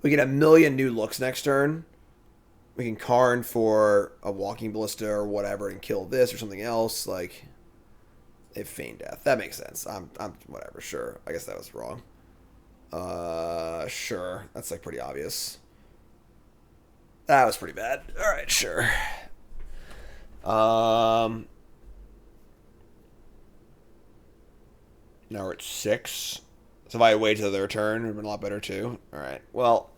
We get a million new looks next turn. We can Karn for a Walking Ballista or whatever and kill this or something else. Like, they have Feign Death. That makes sense. I'm whatever, sure. I guess that was wrong. Sure. That's like pretty obvious. That was pretty bad. Alright, sure. Now we're at 6. So if I wait till their turn, it would have been a lot better too. Alright, well,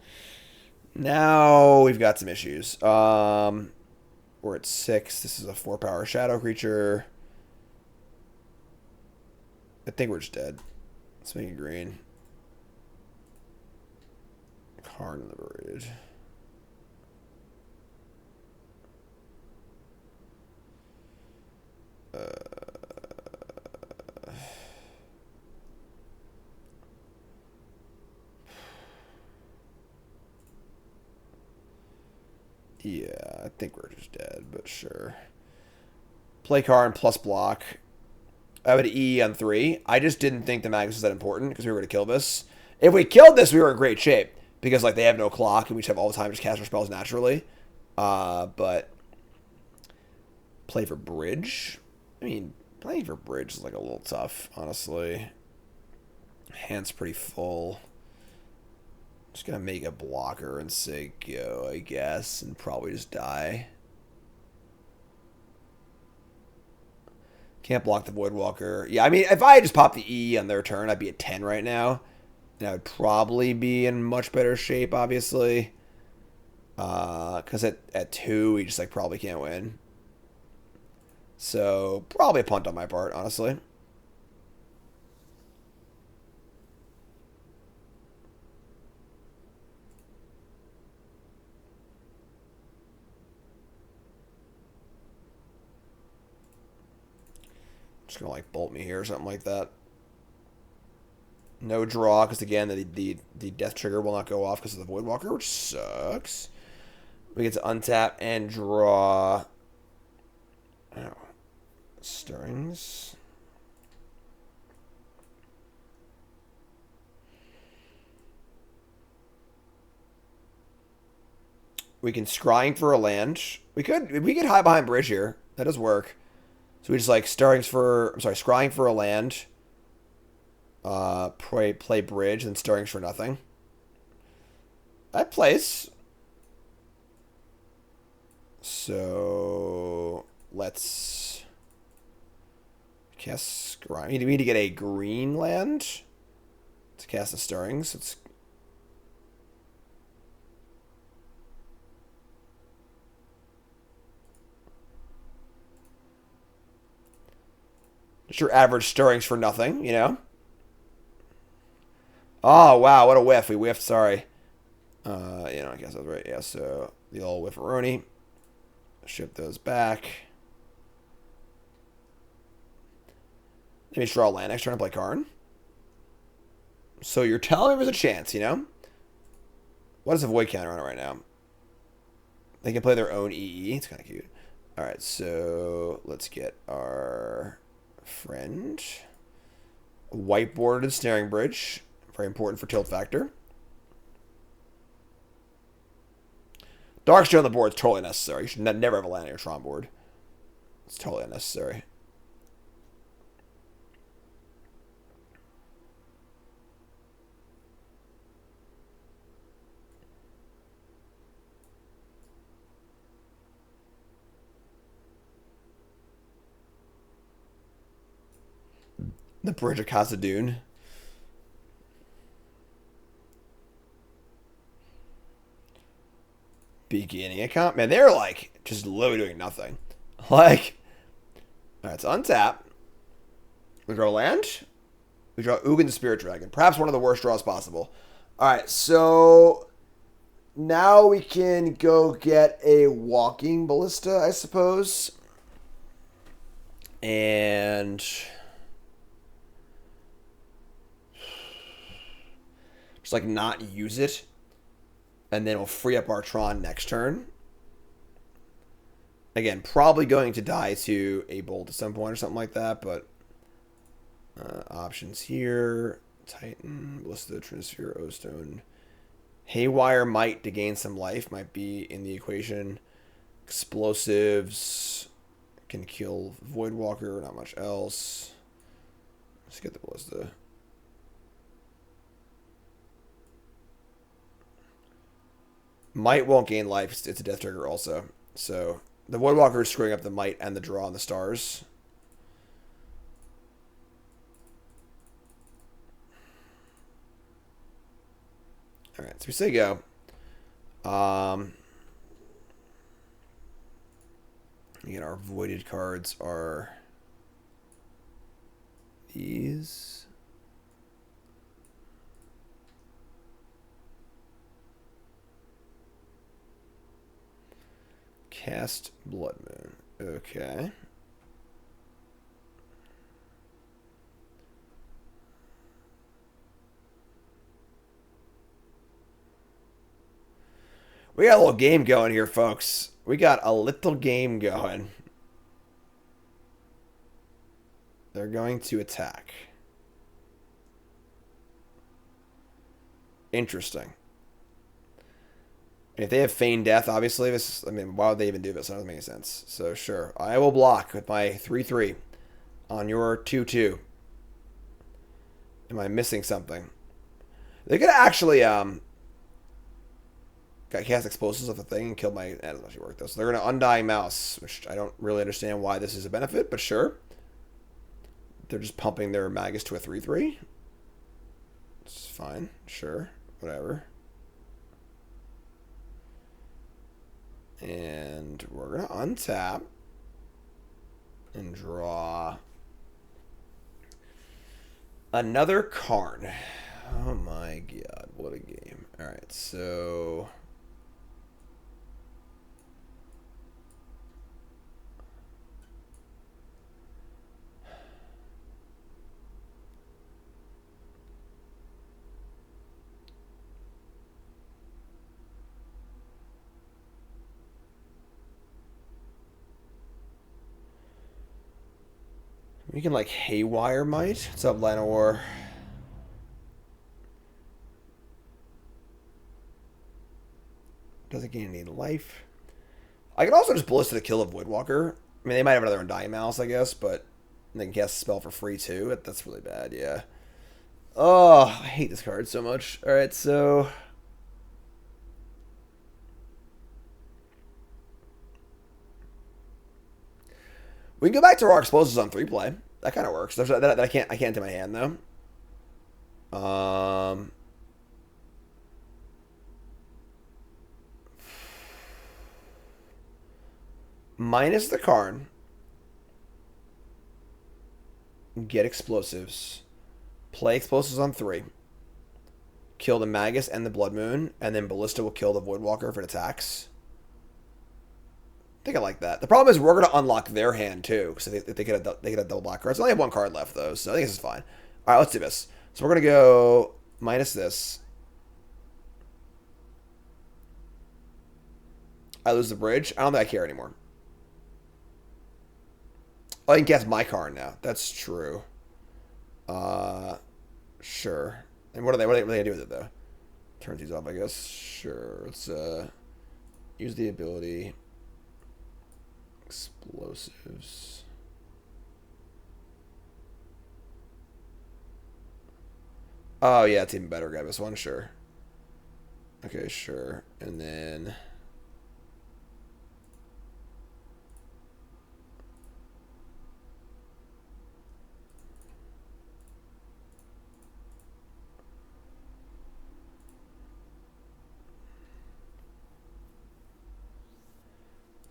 now we've got some issues. We're at 6. This is a 4-power shadow creature. I think we're just dead. Let's make it green. Karn Liberated. Yeah, I think we're just dead, but sure. Play Karn plus block. I would E on 3. I just didn't think the Magus was that important because we were going to kill this. If we killed this, we were in great shape because like they have no clock and we just have all the time to just cast our spells naturally. But play for Bridge. I mean, playing for Bridge is like a little tough, honestly. Hand's pretty full. Just gonna make a blocker and say go, I guess, and probably just die. Can't block the Voidwalker. Yeah, I mean, if I had just popped the E on their turn, I'd be at 10 right now. And I would probably be in much better shape, obviously. Because at 2, we just like probably can't win. So, probably a punt on my part, honestly. Just gonna like bolt me here or something like that. No draw, because again, the death trigger will not go off because of the Voidwalker, which sucks. We get to untap and draw Oh. Stirrings. We can scrying for a land. We could hide behind bridge here. That does work. So we just like scrying for a land. Play bridge and stirrings for nothing. That plays. So let's cast scrying. We need to get a green land to cast the stirrings. It's just your average stirrings for nothing, you know? Oh, wow, what a whiff. We whiffed, sorry. I guess I was right. Yeah, so the old whiffaroni. Ship those back. Maybe draw land next turn and play Karn. So you're telling me there's a chance, you know? What is the void counter on it right now? They can play their own EE. It's kind of cute. Alright, so let's get our friend. Whiteboarded Ensnaring Bridge. Very important for tilt factor. Darkstone on the board is totally necessary. You should never have a land on your Tron board. It's totally unnecessary. The Bridge of Khazad-dûm. Beginning account. Man, they're like just literally doing nothing. Like, alright, so untap. We draw land. We draw Ugin the Spirit Dragon. Perhaps one of the worst draws possible. Alright, so now we can go get a Walking Ballista, I suppose. And just like not use it. And then we'll free up our Tron next turn. Again, probably going to die to a bolt at some point or something like that, but options here. Titan, Ballista, Trinisphere, O-Stone. Haywire Might to gain some life might be in the equation. Explosives can kill Voidwalker, not much else. Let's get the Ballista. Might won't gain life. It's a death trigger also. So the Voidwalker is screwing up the Might and the draw on the stars. Alright, so we say go. Again, our voided cards are these. Cast Blood Moon. Okay. We got a little game going here, folks. We got a little game going. They're going to attack. Interesting. If they have Feigned Death, obviously, why would they even do this? That doesn't make any sense. So, sure. I will block with my 3/3 on your 2/2. Am I missing something? They could actually, got cast Explosives off the thing and killed my... That doesn't actually work, though. So they're going to Undying Mouse, which I don't really understand why this is a benefit, but sure. They're just pumping their Magus to a 3/3. It's fine. Sure. Whatever. And we're going to untap and draw another Karn. Oh my god, what a game. Alright, so... We can like Haywire Might. What's up, Line of War? Doesn't gain any life. I can also just Ballista to kill a Voidwalker. I mean, they might have another Undying Malice, I guess, but they can cast a spell for free too. That's really bad, yeah. Oh, I hate this card so much. Alright, so... we can go back to our explosives on 3-play. That kind of works. That I can't do my hand though. Minus the Karn. Get explosives. Play explosives on 3. Kill the Magus and the Blood Moon, and then Ballista will kill the Voidwalker if it attacks. I think I like that. The problem is we're going to unlock their hand too, because they get a double black cards. They only have 1 card left though, so I think this is fine. All right, let's do this. So we're going to go minus this. I lose the bridge. I don't think I care anymore. Oh, I can cast my Karn now. That's true. Sure. And what are they gonna do with it though? Turn these off, I guess. Sure. Let's use the ability. Explosives. Oh yeah, it's even better. Grab this one, sure. Okay, sure. And then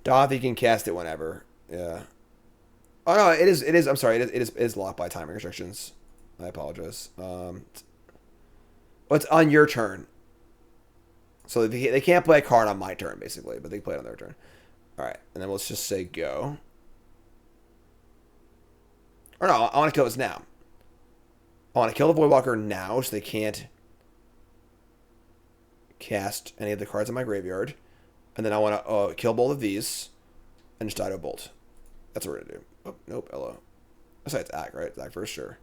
Dothy can cast it whenever. Yeah. Oh no, it is. I'm sorry. It is locked by timing restrictions. I apologize. Well, it's on your turn. So they can't play a card on my turn, basically, but they can play it on their turn. All right, and then let's just say go. Or no, I want to kill this now. I want to kill the Voidwalker now, so they can't cast any of the cards in my graveyard. And then I want to kill both of these and just die to a bolt. That's what we're going to do. Oh, nope, hello. I say it's act, right? It's act first, sure.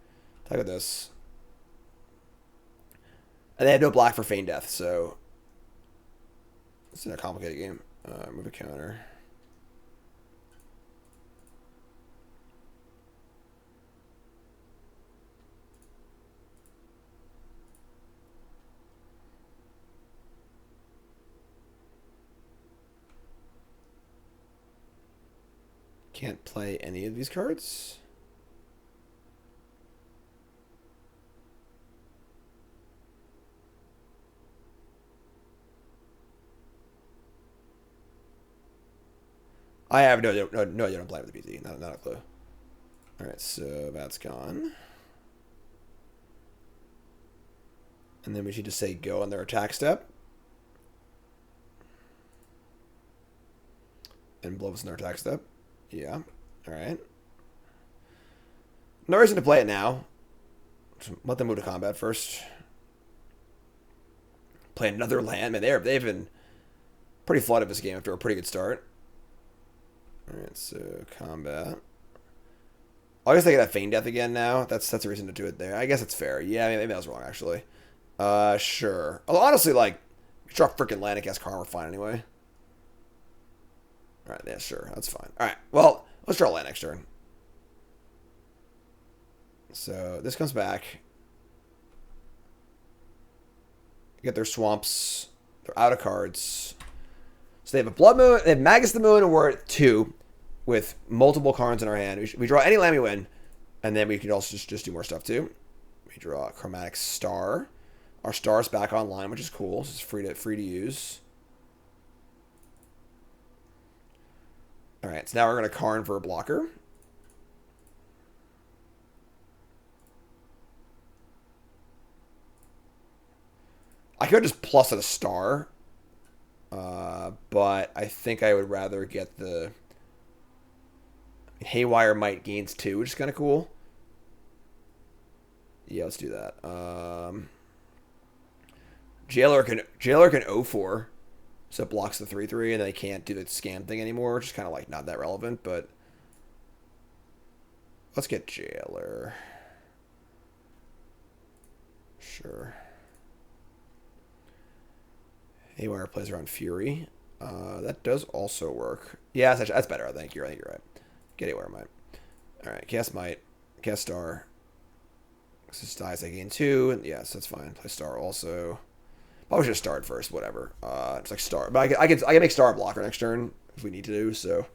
Attack with this. And they had no black for Feign Death, so it's a complicated game. Move a counter. Can't play any of these cards. I have no idea. No, you don't play with the PT. Not a clue. All right, so that's gone. And then we should just say go on their attack step. And blow us in their attack step. Yeah. All right. No reason to play it now. Just let them move to combat first. Play another land. Man, they've been pretty flooded this game after a pretty good start. All right, so combat. I guess they get that Feign Death again now. That's a reason to do it there. I guess it's fair. Yeah, maybe I was wrong actually. Sure. Although honestly, like, draw freaking land and cast Karn, we're fine anyway. All right, yeah, sure, that's fine. All right, well, let's draw land next turn. So this comes back. Get their swamps. They're out of cards. So they have a Blood Moon, they have Magus the Moon, and we're at 2 with multiple Karns in our hand. We draw any land we win, and then we can also just do more stuff too. We draw a Chromatic Star. Our star's back online, which is cool. So it's free to use. All right, so now we're going to Karn for a blocker. I could just plus at a star, but I think I would rather get the Haywire Might gains 2, which is kind of cool. Yeah, let's do that. Jailer can 0-4. So it blocks the 3/3, and they can't do the scam thing anymore, which is kind of like not that relevant, but Let's get Jailer. Sure. Haywire plays around Fury. That does also work. Yeah, that's better. I think you're right. Get Haywire Might. All right, cast Might, cast Star. This dies. I gain 2, and yes, that's fine. Play Star also. Probably should have started first. Whatever. It's like Star, but I can make Star a blocker next turn if we need to do so.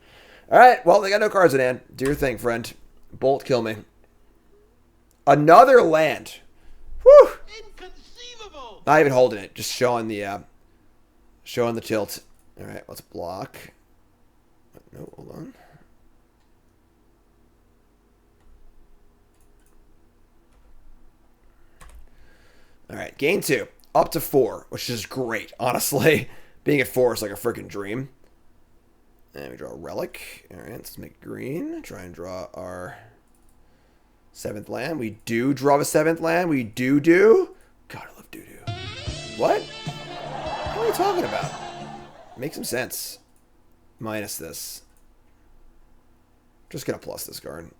All right. Well, they got no cards in hand. Do your thing, friend. Bolt, kill me. Another land. Whew. Inconceivable. Not even holding it. Just showing the tilt. All right. Let's block. No, hold on. All right. Gain 2. Up to 4, which is great. Honestly, being at 4 is like a freaking dream. And we draw a Relic. All right. Let's make green. Try and draw our 7th land. We do draw a 7th land. We do. God, I love doo-doo. What? What are you talking about? Make some sense. Minus this. Just gonna plus this card.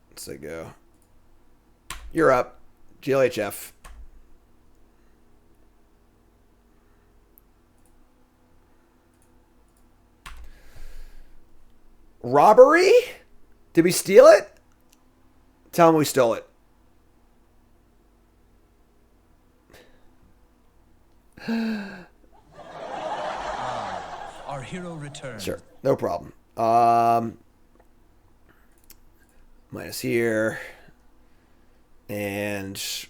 Let's say go. You're up. GLHF. Robbery? Did we steal it? Tell them we stole it. Our hero returns. Sure, no problem. Minus here. And is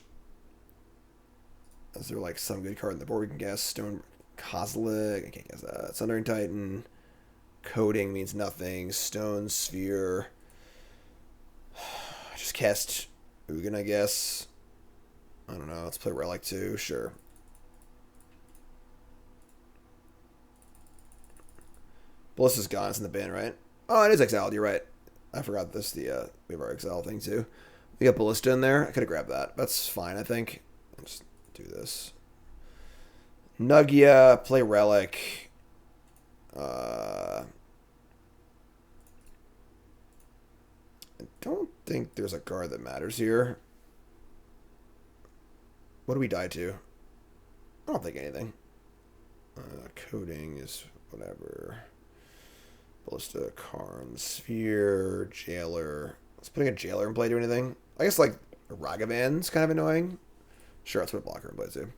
there like some good card in the board we can guess? Stone Kozilek. I can't guess that. Sundering Titan. Coding means nothing. Stone Sphere. Just cast Ugin, I guess. I don't know. Let's play Relic too. Sure. Bliss is gone. It's in the bin, right? Oh, it is exiled. You're right. I forgot this. We have our exile thing too. We got Ballista in there. I could have grabbed that. That's fine, I think. Let's do this. Nugia, play Relic. I don't think there's a card that matters here. What do we die to? I don't think anything. Coding is whatever. Ballista, Karn, Sphere, Jailer. Is putting a Jailer in play do anything? I guess like Ragavan's kind of annoying. Sure, let's put a blocker in play too.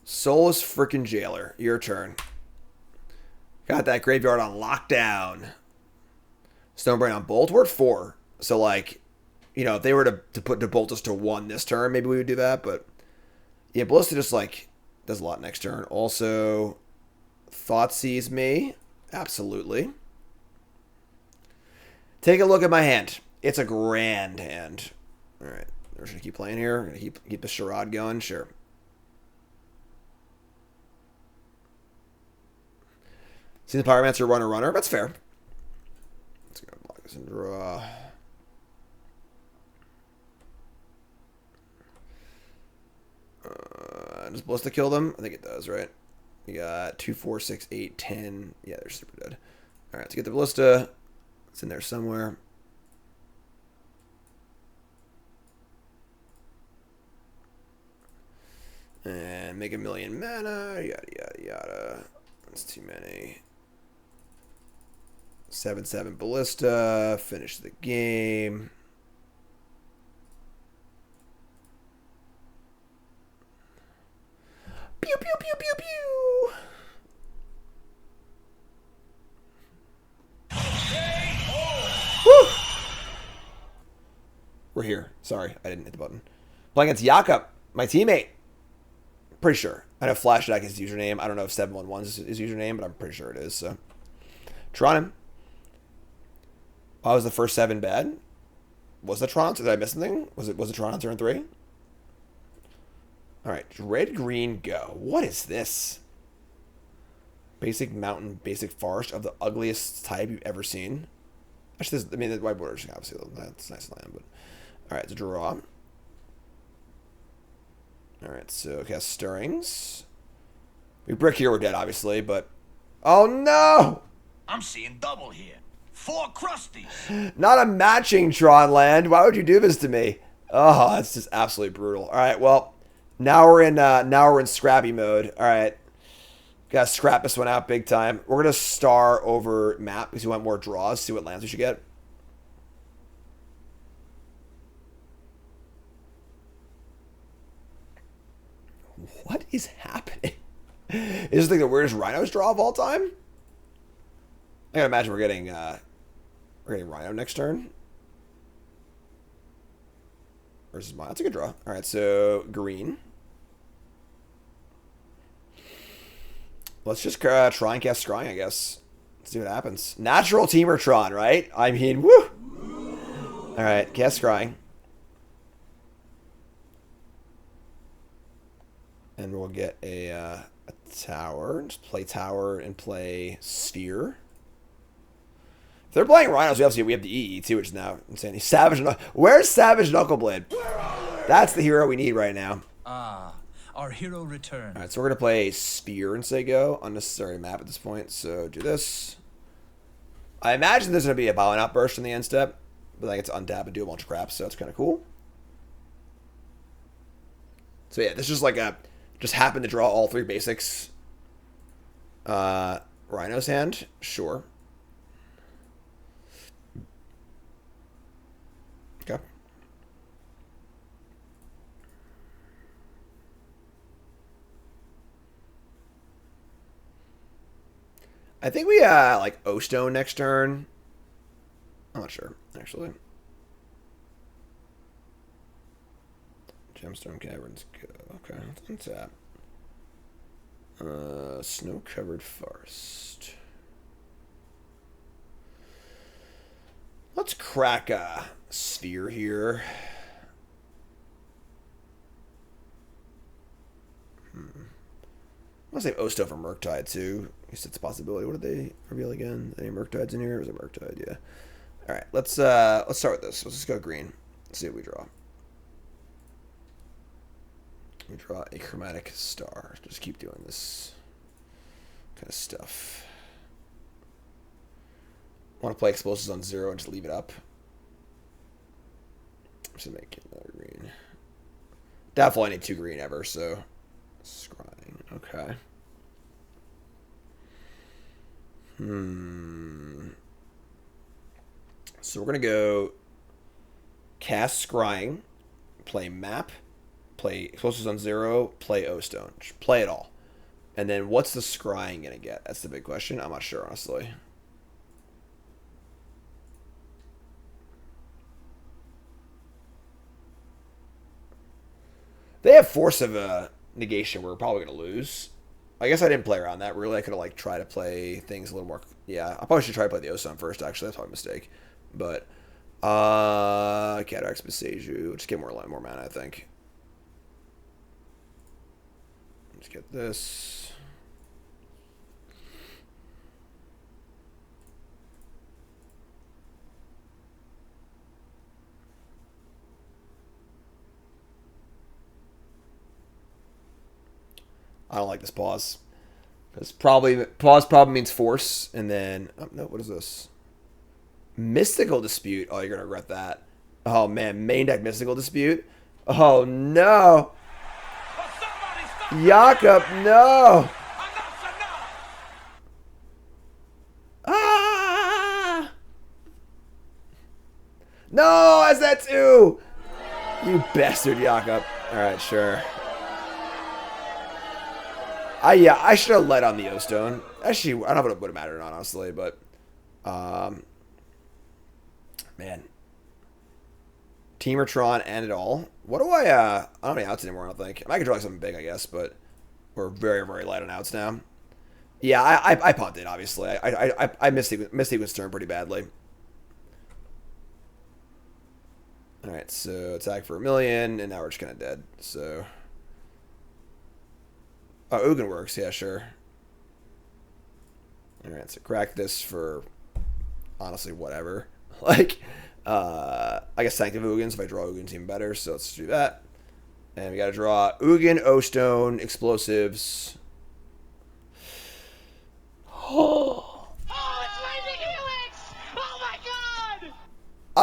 Soulless frickin' Jailer. Your turn. Got that graveyard on lockdown. Stonebrain on Bolt. We're at 4. So, like, you know, if they were to put the Bolt us to 1 this turn, maybe we would do that. But, yeah, Ballista just, like, does a lot next turn. Also, Thoughtseize me. Absolutely. Take a look at my hand. It's a grand hand. All right. We're just going to keep playing here. We're going to keep the charade going. Sure. See the Pyromancer runner. That's fair. Let's go block this and draw. Does Ballista kill them? I think it does, right? We got 2, 4, 6, 8, 10. Yeah, they're super dead. All right, let's get the Ballista. It's in there somewhere. And make 1,000,000 mana. Yada, yada, yada. That's too many. 7/7 Ballista. Finish the game. Pew, pew, pew, pew, pew. Woo. We're here. Sorry, I didn't hit the button. Playing against Jakob, my teammate. Pretty sure. I know Flashback is his username. I don't know if 711 is his username, but I'm pretty sure it is. So, Tron I'm. Why was the first 7 bad? Was the Tron? Did I miss something? Was it Tron on turn 3? All right, red, green, go. What is this? Basic mountain, basic forest of the ugliest type you've ever seen. Actually, the white border is obviously that's nice land, but all right, it's a draw. All right, so cast Stirrings. We brick here, we're dead, obviously, but Oh no! I'm seeing double here. 4 crusties. Not a matching Tron land. Why would you do this to me? Oh, that's just absolutely brutal. All right, well, now we're in scrappy mode. All right, gotta scrap this one out big time. We're gonna star over map because we want more draws. See what lands we should get. What is happening? Is this like the weirdest Rhinos draw of all time? I gotta imagine we're getting Rhino next turn. Versus mine. That's a good draw. All right, so green. Let's just try and cast Scrying, I guess. Let's see what happens. Natural Temur Tron, right? I mean, woo! All right, cast Scrying. And we'll get a tower. Just play tower and play sphere. If they're playing Rhinos, we have the EE too, which is now insane. Where's Savage Knuckleblade? That's the hero we need right now. Our hero returns. All right, so we're gonna play sphere and say go. Unnecessary map at this point. So do this. I imagine there's gonna be a Bowing Outburst in the end step, but I get to untap and do a bunch of crap, so that's kind of cool. So yeah, this is like just happened to draw all 3 basics. Rhino's hand, sure. Okay. I think we like O-Stone next turn. I'm not sure, actually. Gemstone Caverns go. Okay, let's untap. Snow-covered forest. Let's crack a sphere here. I want to save O-Stone for Murktide too. I guess it's a possibility. What did they reveal again? Any Murktides in here? Or was it Murktide? Yeah. All right. Let's start with this. Let's just go green. Let's see what we draw. We draw a Chromatic Star. Just keep doing this kind of stuff. Want to play explosives on 0 and just leave it up. Just make another green. Definitely need 2 green ever, so scrying. Okay. So we're gonna go cast Scrying, play map, play explosives on 0, play O-Stone. Just play it all. And then what's the Scrying gonna get? That's the big question. I'm not sure, honestly. They have Force of Negation. We're probably going to lose. I guess I didn't play around that, really. I could have, like, tried to play things a little more... Yeah, I probably should try to play the O-Stone first, actually. That's probably a mistake. But, Cataracts, Boseiju. Just get more mana, I think. Let's get this. I don't like this pause. Because pause probably means force, and then... Oh, no, what is this? Mystical Dispute. Oh, you're going to regret that. Oh, man. Main deck Mystical Dispute. Oh, no. Jakob, no. Ah! No, as that too. You bastard, Jakob. All right, sure. Yeah, I should have led on the O-Stone. Actually, I don't know if it would have mattered or not, honestly, but... man. Temur Tron and it all. What do I don't have any outs anymore, I don't think. I could draw like something big, I guess, but... We're very, very light on outs now. Yeah, I punted, obviously. I missed Eagle's turn pretty badly. Alright, so attack for 1 million, and now we're just kind of dead, so... Oh, Ugin works. Yeah, sure. Alright, so crack this for, honestly, whatever. Like, I guess Sanctum of Ugin, so if I draw Ugin's even better, so let's do that. And we gotta draw Ugin, O-Stone, Explosives.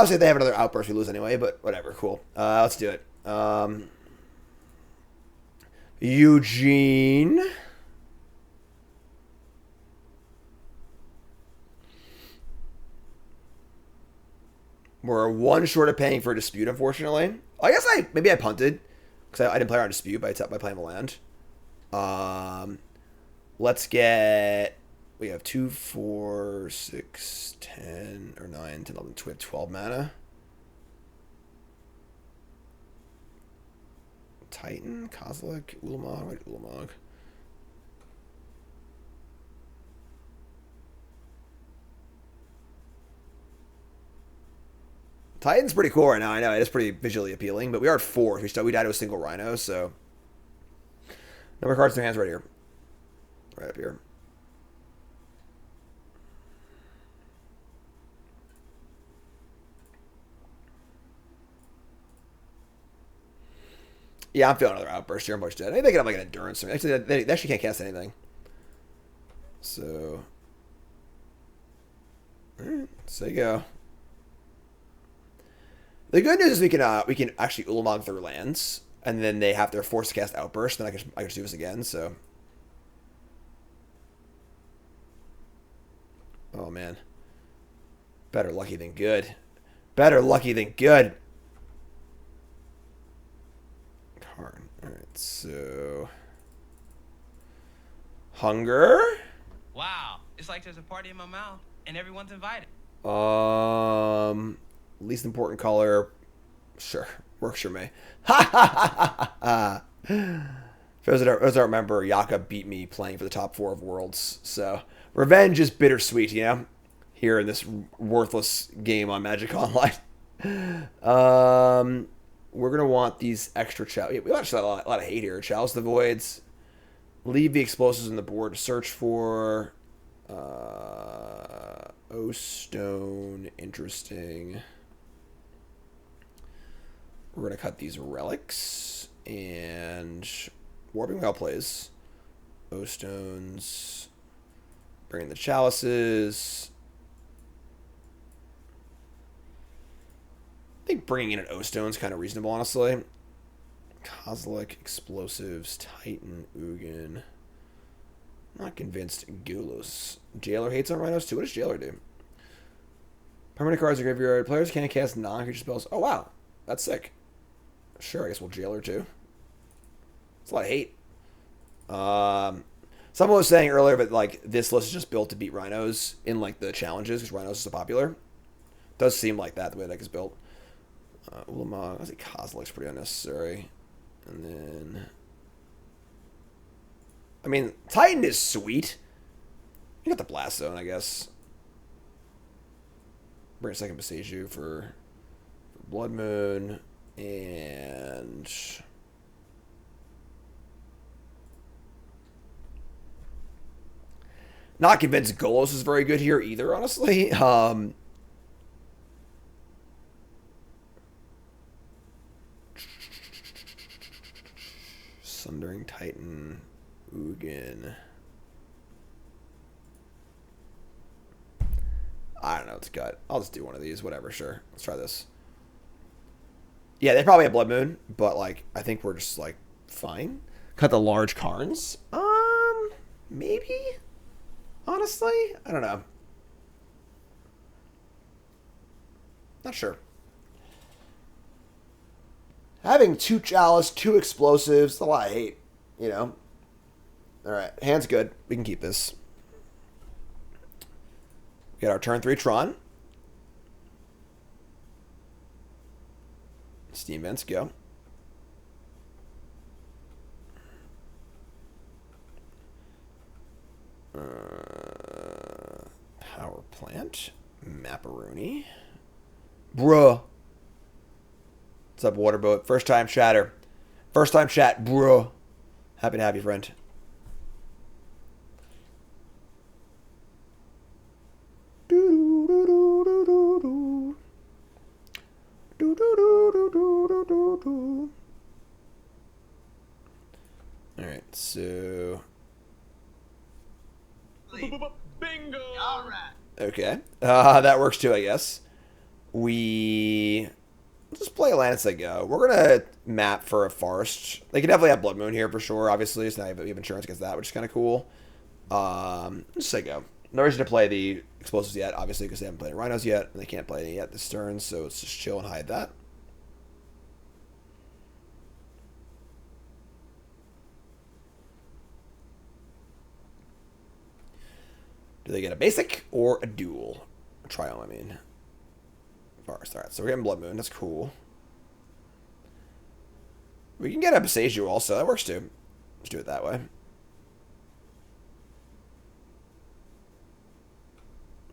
obviously, if they have another outburst, we lose anyway, but whatever, cool. Let's do it. Eugene. We're one short of paying for a dispute, unfortunately. I guess maybe I punted because I didn't play around dispute by playing the land. Let's get. We have 2, 4, 6, 10, or 9, 10, 11, 12 mana. Titan, Kozilek, Ulamog. Where's Ulamog? Titan's pretty cool right now. I know it is pretty visually appealing, but we are at 4. We died to a single Rhino, so number of cards in their hands right here, right up here. Yeah, I'm feeling another outburst here. I'm much dead. I think they can have like an endurance. Actually, they actually can't cast anything. So, all right, so you go. The good news is we can actually Ulamog their lands, and then they have their force to cast outburst. Then I can just do this again. So, oh man, better lucky than good. Better lucky than good. Karn. All right, so hunger. Wow, it's like there's a party in my mouth, and everyone's invited. Least important color. Sure. Works for me. Ha ha ha ha. For those that don't remember, Yaka beat me playing for the top 4 of Worlds. So revenge is bittersweet, you know? Here in this worthless game on Magic Online. We're going to want these extra we actually have a lot of hate here. Chalice the Voids. Leave the explosives on the board to search for O Stone. Interesting. We're going to cut these relics, and Warping Wail plays. O Stones, bring in the chalices. I think bringing in an O Stone is kind of reasonable, honestly. Kozilek, explosives, Titan, Ugin. Not convinced. Golos. Jailer hates on Rhinos too. What does Jailer do? Permanent cards are graveyard. Players can't cast non-creature spells. Oh, wow. That's sick. Sure, I guess we'll Jailer too. It's a lot of hate. Someone was saying earlier, but like this list is just built to beat Rhinos in like the challenges because Rhinos is so popular. Does seem like that the way the deck is built. Ulamog, I think Kozilek's pretty unnecessary. And then, I mean, Titan is sweet. You got the Blast Zone, I guess. Bring a second Boseiju for Blood Moon. And not convinced Golos is very good here either, honestly. Sundering Titan, Ugin. I don't know. It's gut. I'll just do one of these. Whatever. Sure. Let's try this. Yeah, they probably have Blood Moon, but like I think we're just like fine. Cut the large Karns. Maybe. Honestly, I don't know. Not sure. Having 2 Chalice, 2 explosives, a lot of hate, you know. All right, hand's good. We can keep this. We got our turn 3 Tron. Steam vents, go. Power plant. Macaroni. Bruh. What's up, Waterboat? First time chatter. First time chat, bruh. Happy to have you, friend. Alright, so... Bingo! All right. Okay. That works too, I guess. we just play a land as they go. We're going to map for a forest. They can definitely have Blood Moon here for sure, obviously. So now we have insurance against that, which is kind of cool. Just say go. No reason to play the explosives yet, obviously, because they haven't played Rhinos yet, and they can't play any yet this turn, so let's just chill and hide that. Do they get a basic or a dual? A Tron, I mean. Forest. Alright, so we're getting Blood Moon. That's cool. We can get a Boseiju also. That works too. Let's do it that way.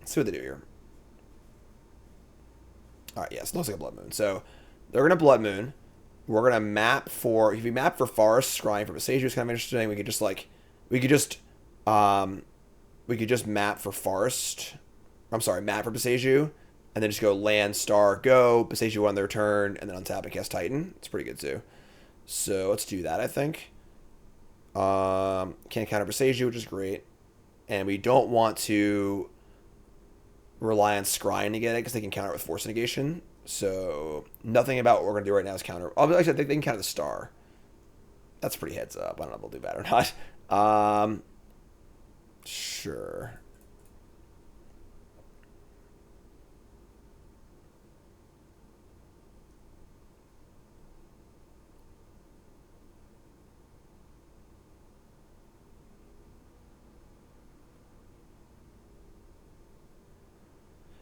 Let's see what they do here. Alright, yes, looks like a Blood Moon. So they're going to Blood Moon. We're going to map for... If we map for Forest, Scrying for Boseiju is kind of interesting. We could just like... We could just map for Forest. I'm sorry, map for Boseiju. And then just go land, star, go. Boseiju on their turn. And then untap and cast Titan. It's pretty good too. So let's do that, I think. Can't counter Boseiju, which is great. And we don't want to rely on Scrying to get it because they can counter it with Force Negation. So nothing about what we're going to do right now is counter. Actually, I think they can counter the star. That's pretty heads up. I don't know if they'll do bad or not. Sure.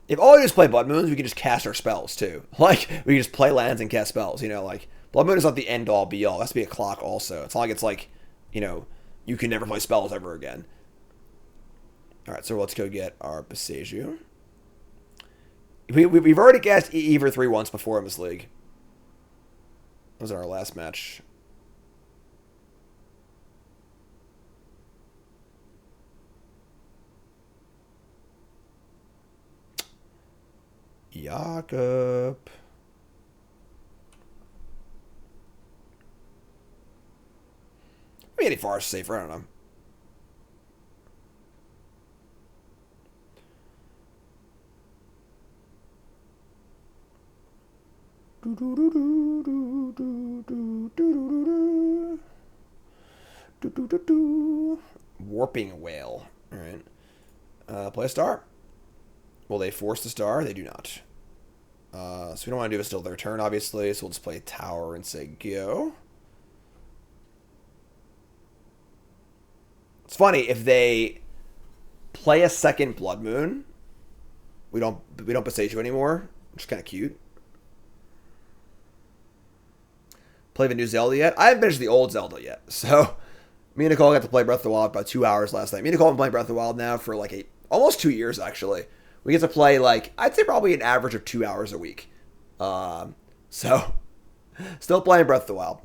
If all we do is play Blood Moons, we can just cast our spells too. Like, we can just play lands and cast spells, you know, like, Blood Moon is not the end all be all. It has to be a clock also. It's not like it's like, you know, you can never play spells ever again. Alright, so let's go get our Boseiju. We've already cast Ever 3 once before in this league. That was in our last match. Jakob. Maybe any Forest safer, I don't know. Warping Wail. Alright. Play a star. Will they force the star? They do not. So we don't want to do it still their turn, obviously. So we'll just play Tower and say go. It's funny, if they play a second Blood Moon, we don't Boseiju anymore, which is kind of cute. Play the new Zelda yet? I haven't finished the old Zelda yet. So me and Nicole got to play Breath of the Wild about 2 hours last night. Me and Nicole have been playing Breath of the Wild now for like almost 2 years, actually. We get to play, like, I'd say probably an average of 2 hours a week. So, still playing Breath of the Wild.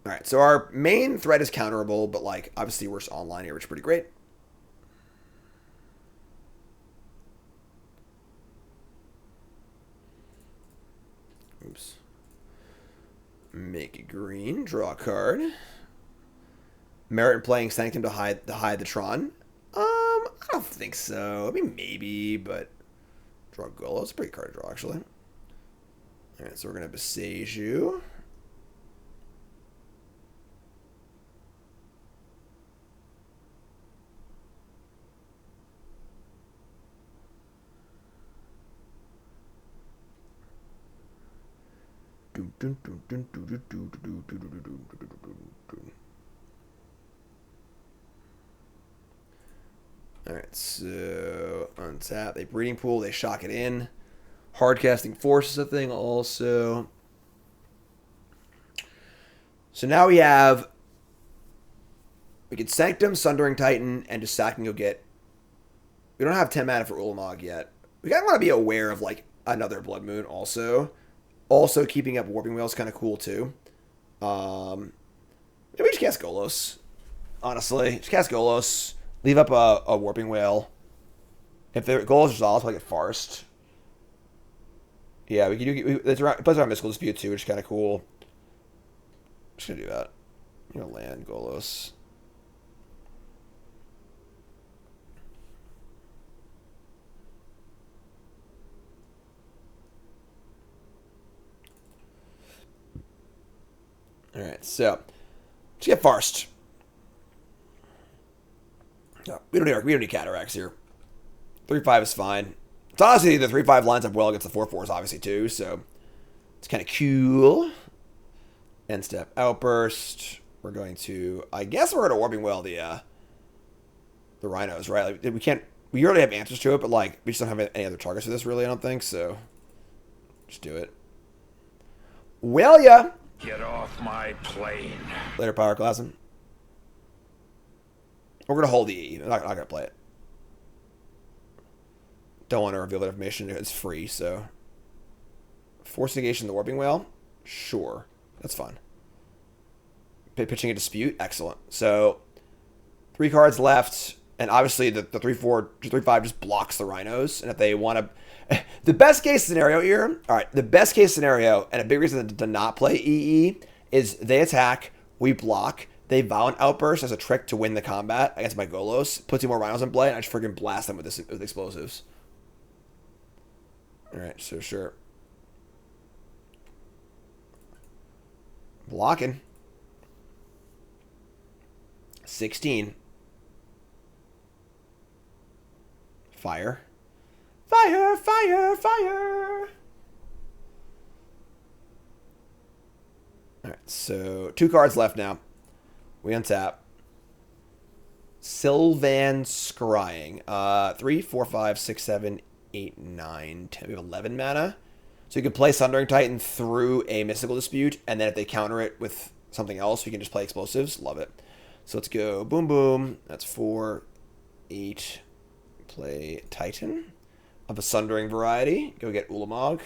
Alright, so our main threat is counterable, but, like, obviously we're just online here, which is pretty great. Oops. Make it green, draw a card. Merit in playing Sanctum to hide the Tron? I don't think so. I mean, maybe, but draw Golos. It's a pretty card to draw, actually. Alright, so we're going to Boseiju. Alright, so untap. They Breeding Pool. They shock it in. Hardcasting Force is a thing also. So now we can Sanctum, Sundering Titan, and just sack and go get... We don't have 10 mana for Ulamog yet. We kind of want to be aware of, like, another Blood Moon also. Also, keeping up Warping Wail is kind of cool, too. Maybe just cast Golos. Honestly, just cast Golos. Leave up a Warping Wail. If the Golos resolves, we'll get Forest. Yeah, we can do... It plays around Mystical Dispute, too, which is kind of cool. Just gonna do that. You know, land Golos. All right, so let's get first. No, we don't need Cataracts here. 3/5 is fine. It's honestly the 3/5 lines up well against the 4/4s, obviously too. So it's kind of cool. End step outburst. We're going to, I guess, we're going to Warping Wail the Rhinos, right? Like, we already have answers to it, but like we just don't have any other targets for this, really. I don't think so. Just do it. Well, yeah. Get off my plane. Later, Power Classing. We're going to hold the E. I'm not going to play it. Don't want to reveal that information. It's free, so. Force negation the Warping Wail? Sure. That's fine. Pitching a dispute? Excellent. So, 3 cards left, and obviously the 3/5 just blocks the Rhinos, and if they want to... The best case scenario here, alright, the best case scenario, and a big reason to not play EE, is they attack, we block, they Violent Outburst as a trick to win the combat against my Golos, put 2 more Rhinos in play, and I just freaking blast them with explosives. Alright, so sure. Blocking. 16. Fire. Fire, fire, fire. Alright, so 2 cards left now. We untap. Sylvan Scrying. 3, 4, 5, 6, 7, 8, 9, 10. We have 11 mana. So you can play Sundering Titan through a Mystical Dispute, and then if they counter it with something else, we can just play explosives. Love it. So let's go boom, boom. That's 4, 8. Play Titan of a Sundering variety. Go get Ulamog.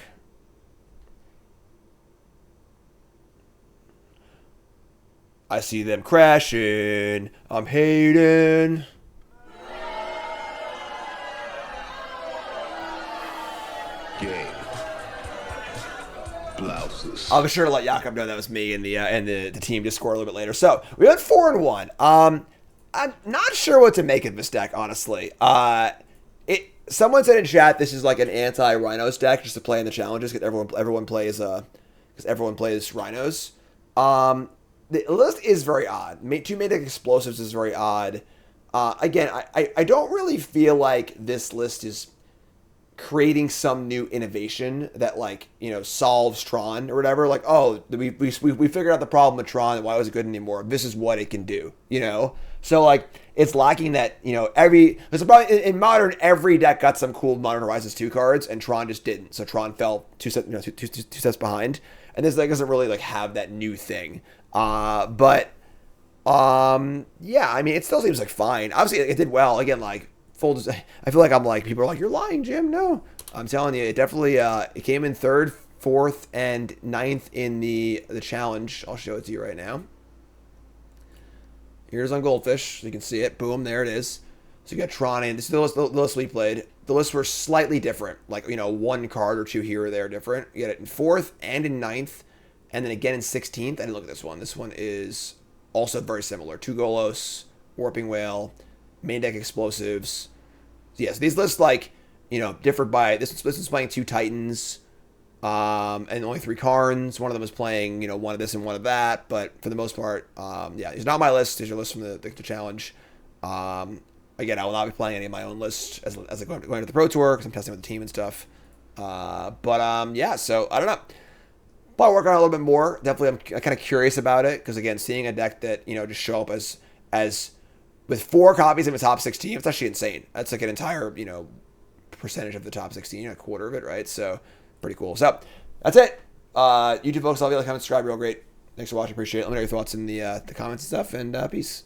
I see them crashing. I'm hating. Game. Blouses. I'll be sure to let Jakob know that was me and the team Discord a little bit later. So we went 4-1. I'm not sure what to make of this deck, honestly. Someone said in chat this is like an anti-Rhinos deck just to play in the challenges because everyone plays Rhinos. The list is very odd. 2 maindeck explosives is very odd. Again, I don't really feel like this list is creating some new innovation that solves Tron or whatever. Like, oh, we figured out the problem with Tron and why was it good anymore? This is what it can do, So it's lacking that, there's probably in Modern, every deck got some cool Modern Horizons 2 cards and Tron just didn't. So Tron fell two steps behind. And this deck doesn't really have that new thing. Yeah, I mean, it still seems fine. Obviously it did well. Again, I feel like people are like, you're lying, Jim. No, I'm telling you, it definitely, it came in 3rd, 4th, and 9th in the challenge. I'll show it to you right now. Here's on Goldfish, so you can see it. Boom, there it is. So you got Tron in. This is the list we played. The lists were slightly different. 1 card or 2 here or there different. You get it in 4th and in 9th, and then again in 16th. I didn't look at this one. This one is also very similar. 2 Golos, Warping Wail, main deck explosives. So yeah, so these lists differed by this one's playing 2 Titans, and only 3 Karns. One of them is playing one of this and one of that, but for the most part, yeah, it's not my list. It's your list from the challenge. Again, I will not be playing any of my own lists as I go into the Pro Tour because I'm testing with the team and stuff. Yeah, so I don't know. Probably work on it a little bit more. Definitely, I'm kind of curious about it because again, seeing a deck that just show up as with 4 copies in the top 16, it's actually insane. That's an entire percentage of the top 16, a quarter of it, right? So pretty cool. So that's it. YouTube folks, I'll be like, comment, subscribe, real great. Thanks for watching. Appreciate it. Let me know your thoughts in the comments and stuff. And peace.